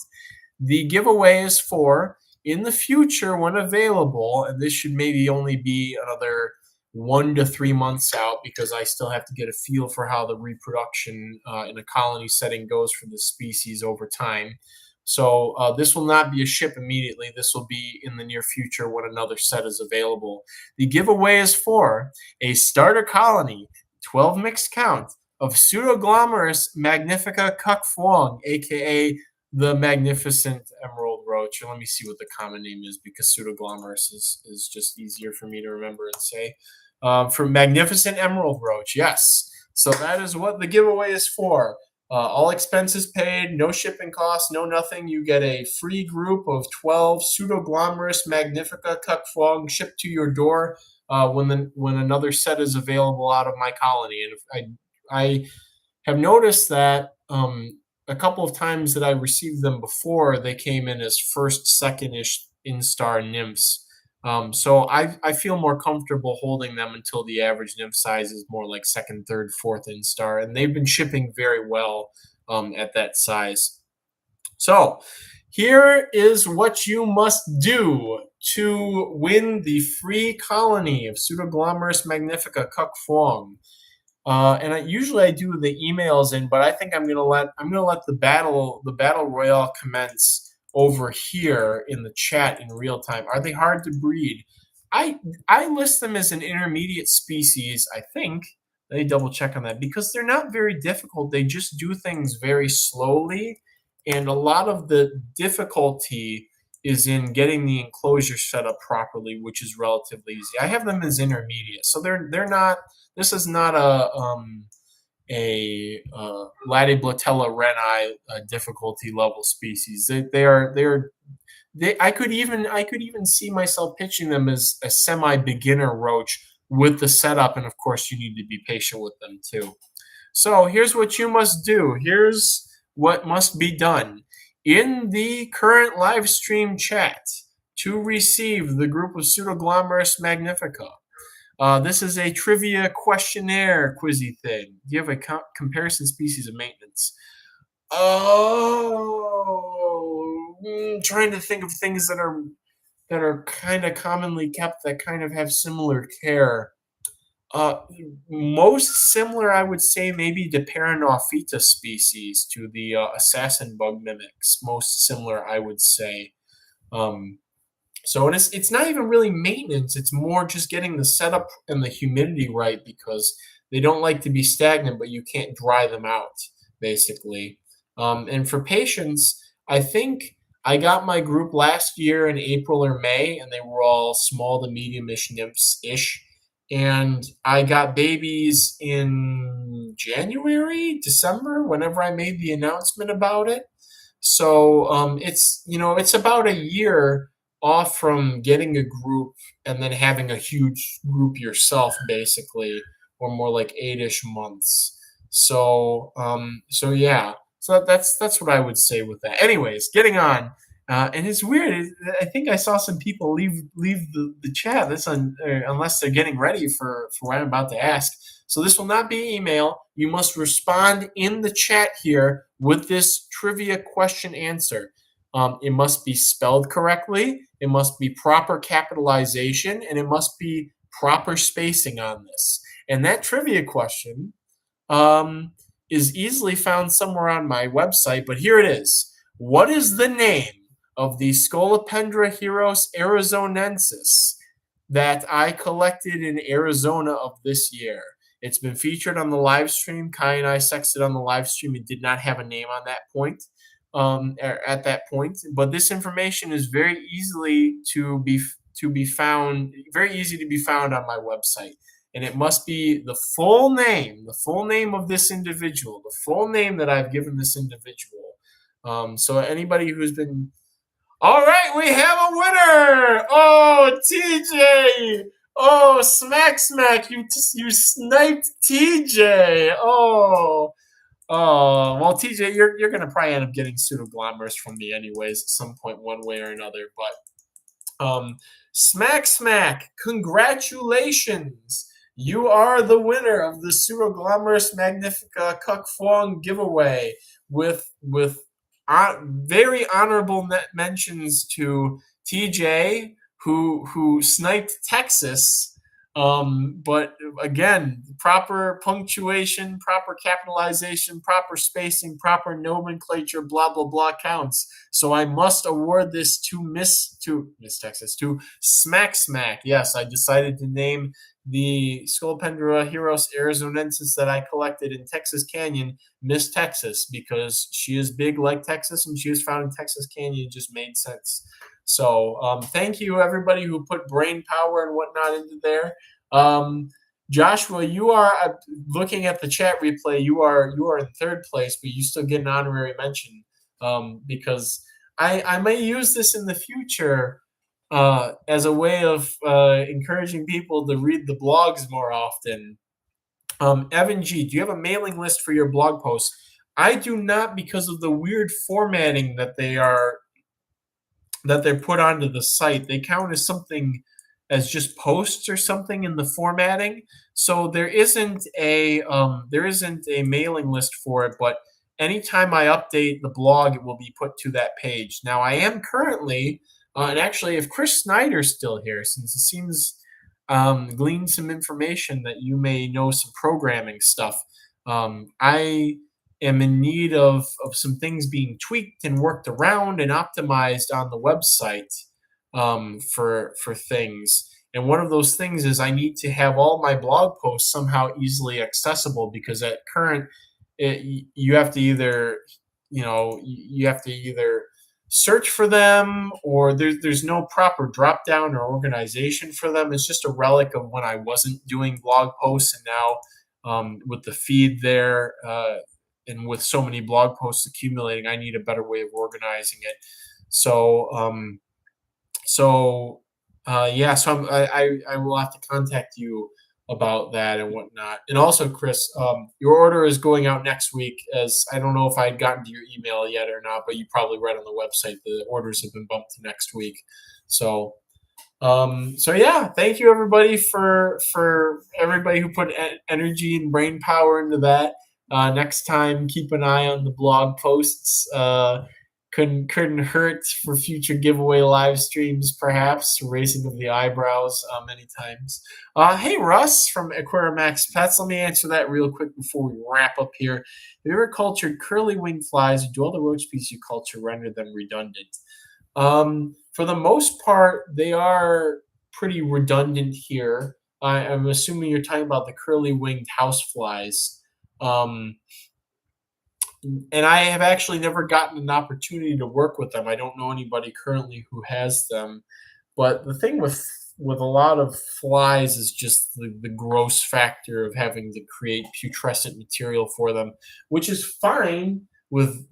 The giveaway is for in the future when available, and this should maybe only be another 1 to 3 months out because I still have to get a feel for how the reproduction in a colony setting goes for the species over time. So this will not be a ship immediately. This will be in the near future when another set is available. The giveaway is for a starter colony, 12 mixed count, of Pseudoglomerus magnifica cuck fuong, aka the magnificent emerald roach. And let me see what the common name is because Pseudoglomerus is just easier for me to remember and say. For magnificent emerald roach, yes. So that is what the giveaway is for. All expenses paid, no shipping costs, no nothing. You get a free group of 12 Pseudoglomerus magnifica cuck fuong shipped to your door when another set is available out of my colony. And if I have noticed that a couple of times that I received them before, they came in as first, second-ish instar nymphs. So I feel more comfortable holding them until the average nymph size is more like second, third, fourth instar, and they've been shipping very well at that size. So here is what you must do to win the free colony of Pseudoglomerus magnifica cuck fuong. And usually I do the emails in, but I think I'm gonna let the battle royale commence over here in the chat in real time. Are they hard to breed? I list them as an intermediate species. I think. Let me double check on that because they're not very difficult. They just do things very slowly, and a lot of the difficulty is in getting the enclosure set up properly, which is relatively easy. I have them as intermediate, so they're not. This is not a Latiblatella renai difficulty level species. I could even see myself pitching them as a semi beginner roach with the setup, and of course you need to be patient with them too. So here's what you must do. Here's what must be done in the current live stream chat to receive the group of Pseudoglomerus magnifica. This is a trivia questionnaire quizzy thing. Do you have a comparison species of maintenance? Oh, trying to think of things that are kind of commonly kept that kind of have similar care. Most similar, I would say, maybe the Paranophyta species to the assassin bug mimics. Most similar, I would say. So it's not even really maintenance. It's more just getting the setup and the humidity right because they don't like to be stagnant, but you can't dry them out, basically. And for patients, I think I got my group last year in April or May, and they were all small to medium-ish nymphs-ish. And I got babies in January, December, whenever I made the announcement about it. So it's about a year off from getting a group and then having a huge group yourself, basically, or more like 8-ish months. So yeah. So that's what I would say with that. Anyways, getting on. And it's weird. I think I saw some people leave the chat. Unless they're getting ready for what I'm about to ask. So this will not be email. You must respond in the chat here with this trivia question answer. It must be spelled correctly. It must be proper capitalization, and it must be proper spacing on this. And that trivia question is easily found somewhere on my website, but here it is. What is the name of the Scolopendra heros arizonensis that I collected in Arizona of this year? It's been featured on the live stream. Kai and I sexted on the live stream. It did not have a name on that point. At that point, but this information is very easy to be found on my website, and it must be the full name of this individual, the full name that I've given this individual. So anybody who's been, all right, we have a winner. Oh, TJ. Oh, smack, you sniped TJ. Oh, well, TJ, you're gonna probably end up getting Pseudoglomerus from me anyways at some point, one way or another. But smack, congratulations! You are the winner of the Pseudoglomerus magnifica cuck fuong giveaway with very honorable mentions to TJ, who sniped Texas. But again, proper punctuation, proper capitalization, proper spacing, proper nomenclature, blah blah blah counts. So I must award this to Miss Texas, to Smack Smack. Yes, I decided to name the Scolopendra Heros Arizonensis that I collected in Texas Canyon Miss Texas, because she is big like Texas and she was found in Texas Canyon. It just made sense. So thank you everybody who put brain power and whatnot into there. Um, Joshua, you are looking at the chat replay. You are in third place, but you still get an honorary mention because I may use this in the future as a way of encouraging people to read the blogs more often. Evan G, do you have a mailing list for your blog posts? I do not, because of the weird formatting that they're put onto the site. They count as something as just posts or something in the formatting. So there isn't a mailing list for it, but anytime I update the blog, it will be put to that page. Now I am currently, and actually, if Chris Snyder's still here, since it seems gleaned some information that you may know some programming stuff. I am in need of some things being tweaked and worked around and optimized on the website for things. And one of those things is I need to have all my blog posts somehow easily accessible, because at current, you have to either, you have to either search for them, or there's no proper drop down or organization for them. It's just a relic of when I wasn't doing blog posts, and now with the feed there and with so many blog posts accumulating, I need a better way of organizing it. So yeah, so I will have to contact you about that and whatnot. And also, Chris, your order is going out next week. As I don't know if I had gotten to your email yet or not, but you probably read on the website the orders have been bumped to next week. So so yeah, thank you everybody for everybody who put energy and brain power into that. Next time, keep an eye on the blog posts. Couldn't hurt for future giveaway live streams, perhaps raising of the eyebrows many times. Hey Russ from Aquarimax Pets, let me answer that real quick before we wrap up here. Have you ever cultured curly winged flies, or do all the roach species you culture render them redundant? For the most part, they are pretty redundant here. I'm assuming you're talking about the curly winged houseflies. Um, and I have actually never gotten an opportunity to work with them. I don't know anybody currently who has them. But the thing with a lot of flies is just the gross factor of having to create putrescent material for them, which is fine with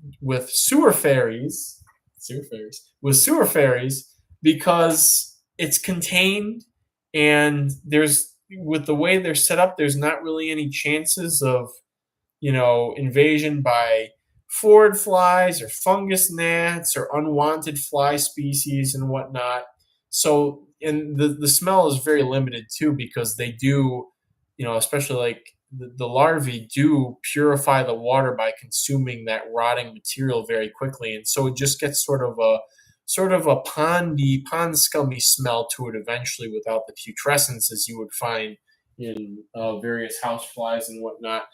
sewer fairies, sewer fairies, because it's contained, and there's, with the way they're set up, there's not really any chances of invasion by phorid flies or fungus gnats or unwanted fly species and whatnot. So, and the smell is very limited too, because they do, especially like the larvae do purify the water by consuming that rotting material very quickly. And so it just gets sort of a pond scummy smell to it eventually, without the putrescence as you would find in various house flies and whatnot.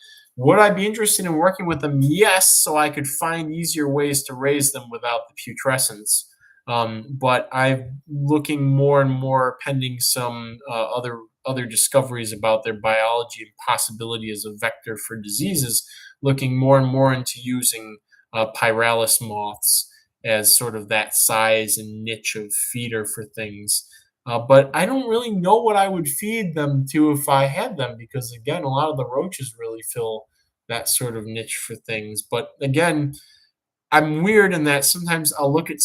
Would I be interested in working with them? Yes, so I could find easier ways to raise them without the putrescence. But I'm looking more and more, pending some other discoveries about their biology and possibility as a vector for diseases, looking more and more into using pyralis moths as sort of that size and niche of feeder for things. But I don't really know what I would feed them to if I had them, because again, a lot of the roaches really fill that sort of niche for things. But again, I'm weird in that sometimes I'll look at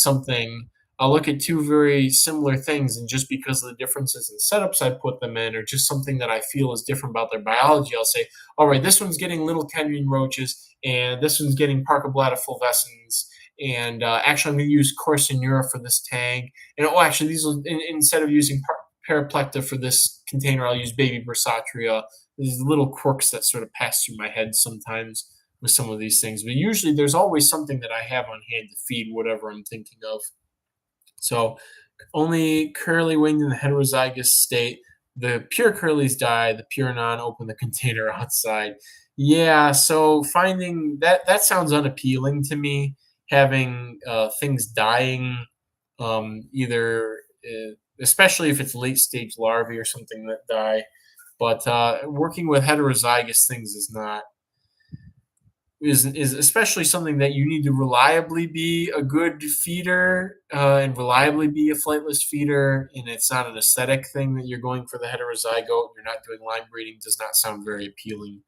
two very similar things, and just because of the differences in setups I put them in, or just something that I feel is different about their biology, I'll say, all right, this one's getting little Kenyan roaches, and this one's getting Parkablatta fulvescens, and actually I'm going to use Corsinura for this tag, and actually these will, instead of using Paraplecta for this container, I'll use baby Bersatria. These little quirks that sort of pass through my head sometimes. with some of these things. But usually there's always something that I have on hand to feed whatever I'm thinking of. So only curly winged in the heterozygous state. The pure curlies die. The pure non open the container outside. Yeah, so finding that sounds unappealing to me. Having things dying, either especially if it's late stage larvae or something that die. But working with heterozygous things is especially something that you need to reliably be a good feeder and reliably be a flightless feeder, and it's not an aesthetic thing that you're going for the heterozygote. You're not doing line breeding. Does not sound very appealing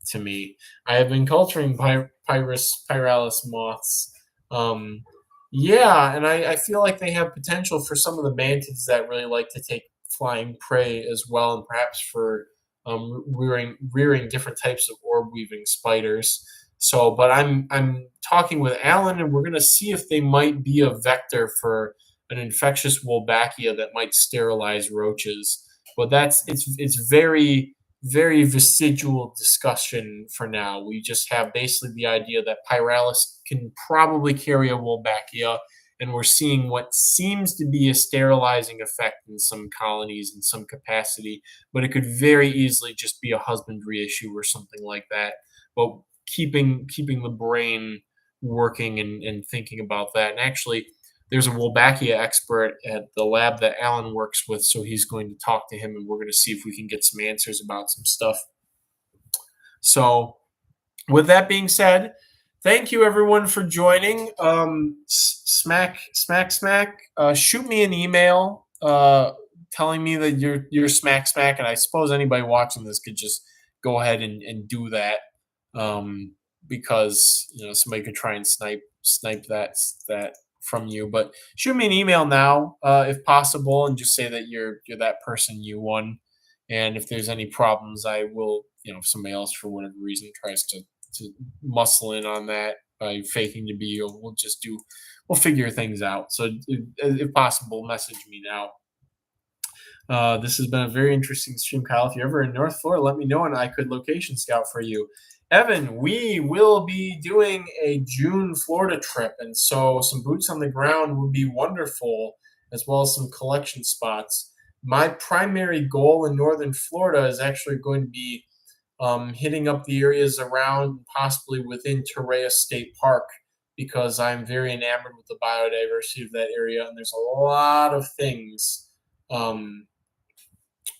to me. I have been culturing pyralis moths. Um, yeah, and I feel like they have potential for some of the mantids that really like to take flying prey as well, and perhaps for rearing different types of orb weaving spiders. So, but I'm talking with Alan, and we're going to see if they might be a vector for an infectious Wolbachia that might sterilize roaches. But it's very vestigial discussion for now. We just have basically the idea that Pyralis can probably carry a Wolbachia, and we're seeing what seems to be a sterilizing effect in some colonies in some capacity, but it could very easily just be a husbandry issue or something like that. But keeping the brain working and thinking about that. And actually, there's a Wolbachia expert at the lab that Alan works with, so he's going to talk to him, and we're going to see if we can get some answers about some stuff. So, with that being said, thank you everyone for joining. Smack. Shoot me an email telling me that you're smack, and I suppose anybody watching this could just go ahead and do that, because somebody could try and snipe that from you. But shoot me an email now, if possible, and just say that you're that person you won. And if there's any problems, I will. If somebody else for whatever reason tries to muscle in on that by faking to be you, we'll figure things out. So if possible, message me now. This has been a very interesting stream, Kyle. If you're ever in North Florida, let me know and I could location scout for you. Evan, we will be doing a June Florida trip, and so some boots on the ground would be wonderful, as well as some collection spots. My primary goal in Northern Florida is actually going to be hitting up the areas around, possibly within Torreya State Park, because I'm very enamored with the biodiversity of that area, and there's a lot of things.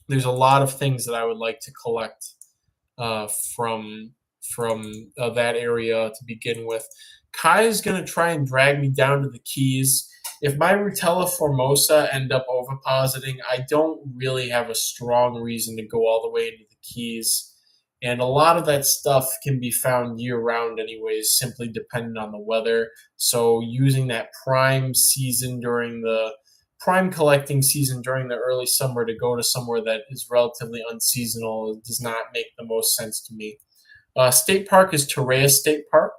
There's a lot of things that I would like to collect from that area to begin with. Kai is going to try and drag me down to the Keys. If my Rutella formosa end up ovipositing, I don't really have a strong reason to go all the way into the Keys. And a lot of that stuff can be found year-round anyways, simply dependent on the weather. So using that prime collecting season during the early summer to go to somewhere that is relatively unseasonal does not make the most sense to me. State Park is Torreya State Park.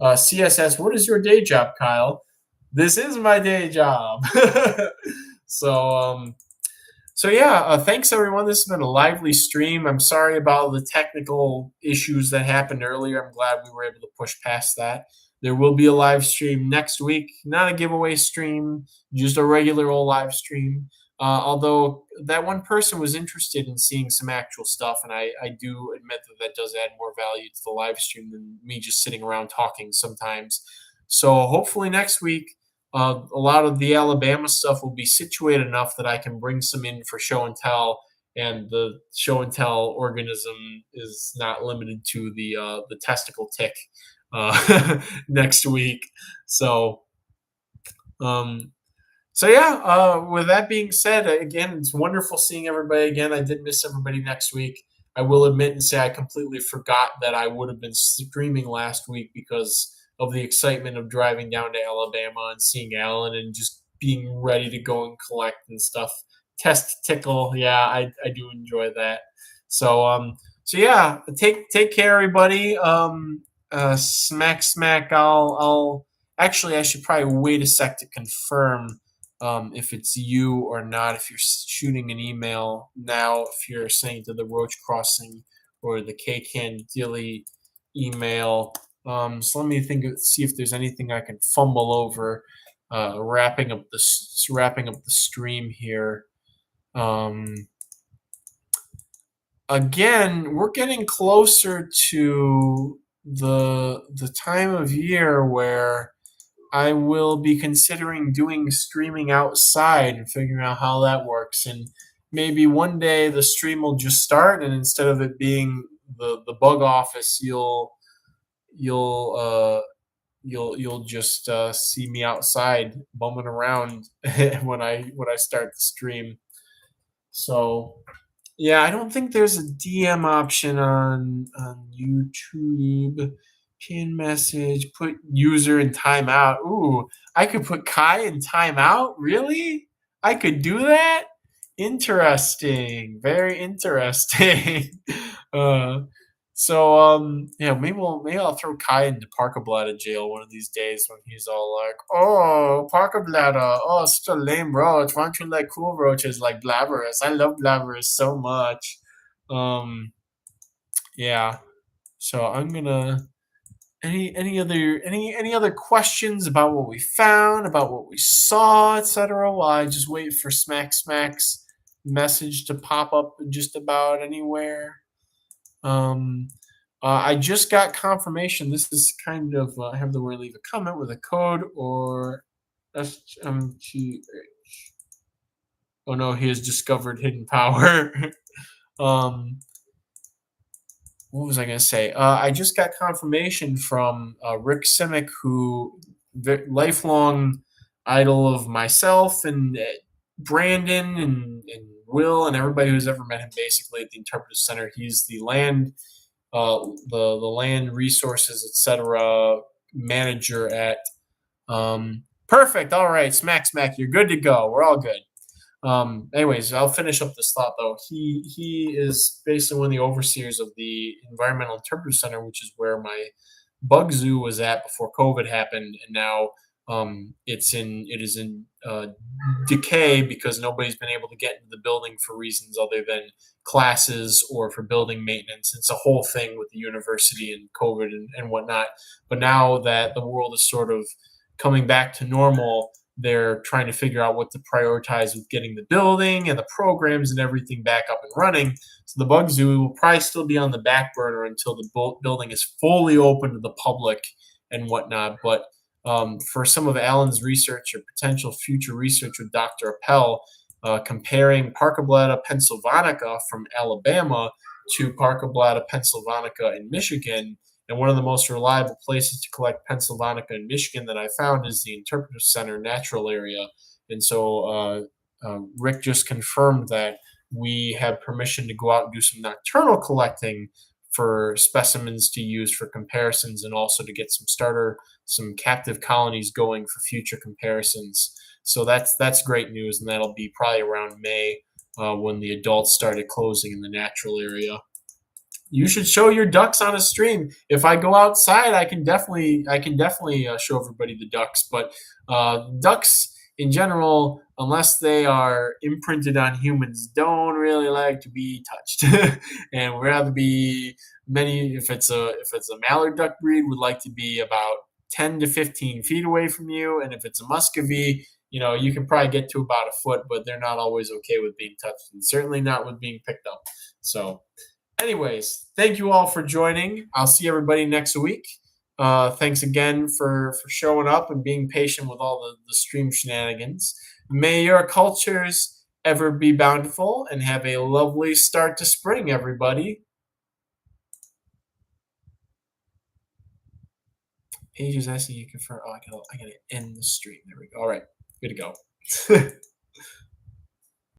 CSS, what is your day job, Kyle? This is my day job. So yeah, thanks everyone. This has been a lively stream. I'm sorry about the technical issues that happened earlier. I'm glad we were able to push past that. There will be a live stream next week, not a giveaway stream, just a regular old live stream. Although that one person was interested in seeing some actual stuff, and I do admit that does add more value to the live stream than me just sitting around talking sometimes. So hopefully next week, a lot of the Alabama stuff will be situated enough that I can bring some in for show and tell, and the show and tell organism is not limited to the testicle tick next week. So, with that being said, again, it's wonderful seeing everybody again. I did miss everybody next week. I will admit and say I completely forgot that I would have been streaming last week because of the excitement of driving down to Alabama and seeing Alan and just being ready to go and collect and stuff. Test tickle, yeah, I do enjoy that. So yeah, take care, everybody. Smack. I'll actually I should probably wait a sec to confirm if it's you or not. If you're shooting an email now, if you're saying to the Roach Crossing or the K-Can Dilly email. So let me see if there's anything I can fumble over. Wrapping up the stream here. Um, Again, we're getting closer to the time of year where I will be considering doing streaming outside and figuring out how that works. And maybe one day the stream will just start, and instead of it being the bug office, you'll you'll just see me outside bumming around when I start the stream. So yeah, I don't think there's a DM option on YouTube. Pin message, put user in timeout. Ooh, I could put Kai in timeout? Really? I could do that? Interesting. Very interesting. uh yeah, maybe I'll throw Kai into Parkablatter jail one of these days when he's all like, "Oh, Parkablatter, oh, such a lame roach. Why don't you like cool roaches like Blabberus? I love Blabberus so much." Yeah. So I'm gonna any other questions about what we found, about what we saw, etc. While I just wait for Smack's message to pop up just about anywhere. Um, I just got confirmation. This is kind of I have the word leave a comment with a code or SMTH. Oh no, he has discovered hidden power. um, what was I going to say? I just got confirmation from Rick Simic, who lifelong idol of myself and Brandon and Will and everybody who's ever met him basically at the Interpretive Center. He's the the land resources, etc. manager at Perfect. All right, Smack, you're good to go. We're all good. Anyways, I'll finish up this thought though. He is basically one of the overseers of the Environmental Interpretive Center, which is where my bug zoo was at before COVID happened, and now it is in decay because nobody's been able to get into the building for reasons other than classes or for building maintenance. It's a whole thing with the university and COVID and whatnot. But now that the world is sort of coming back to normal, they're trying to figure out what to prioritize with getting the building and the programs and everything back up and running. So the bug zoo will probably still be on the back burner until the building is fully open to the public and whatnot. But for some of Alan's research or potential future research with Dr. Appel, comparing Parkablatta pennsylvanica from Alabama to Parkablatta pennsylvanica in Michigan. And one of the most reliable places to collect pennsylvanica in Michigan that I found is the Interpretive Center natural area. And so Rick just confirmed that we have permission to go out and do some nocturnal collecting for specimens to use for comparisons and also to get some captive colonies going for future comparisons. So that's great news, and that'll be probably around May when the adults started closing in the natural area. You should show your ducks on a stream. If I go outside, I can definitely show everybody the ducks. But ducks in general, unless they are imprinted on humans, don't really like to be touched, and would rather be many. If it's a mallard duck breed, would like to be about 10 to 15 feet away from you, and if it's a muscovy, you can probably get to about a foot, but they're not always okay with being touched, and certainly not with being picked up. So anyways, thank you all for joining. I'll see everybody next week. Thanks again for showing up and being patient with all the stream shenanigans. May your cultures ever be bountiful and have a lovely start to spring, everybody. Paige is asking you confirm. Oh, I gotta end the stream. There we go. All right, good to go.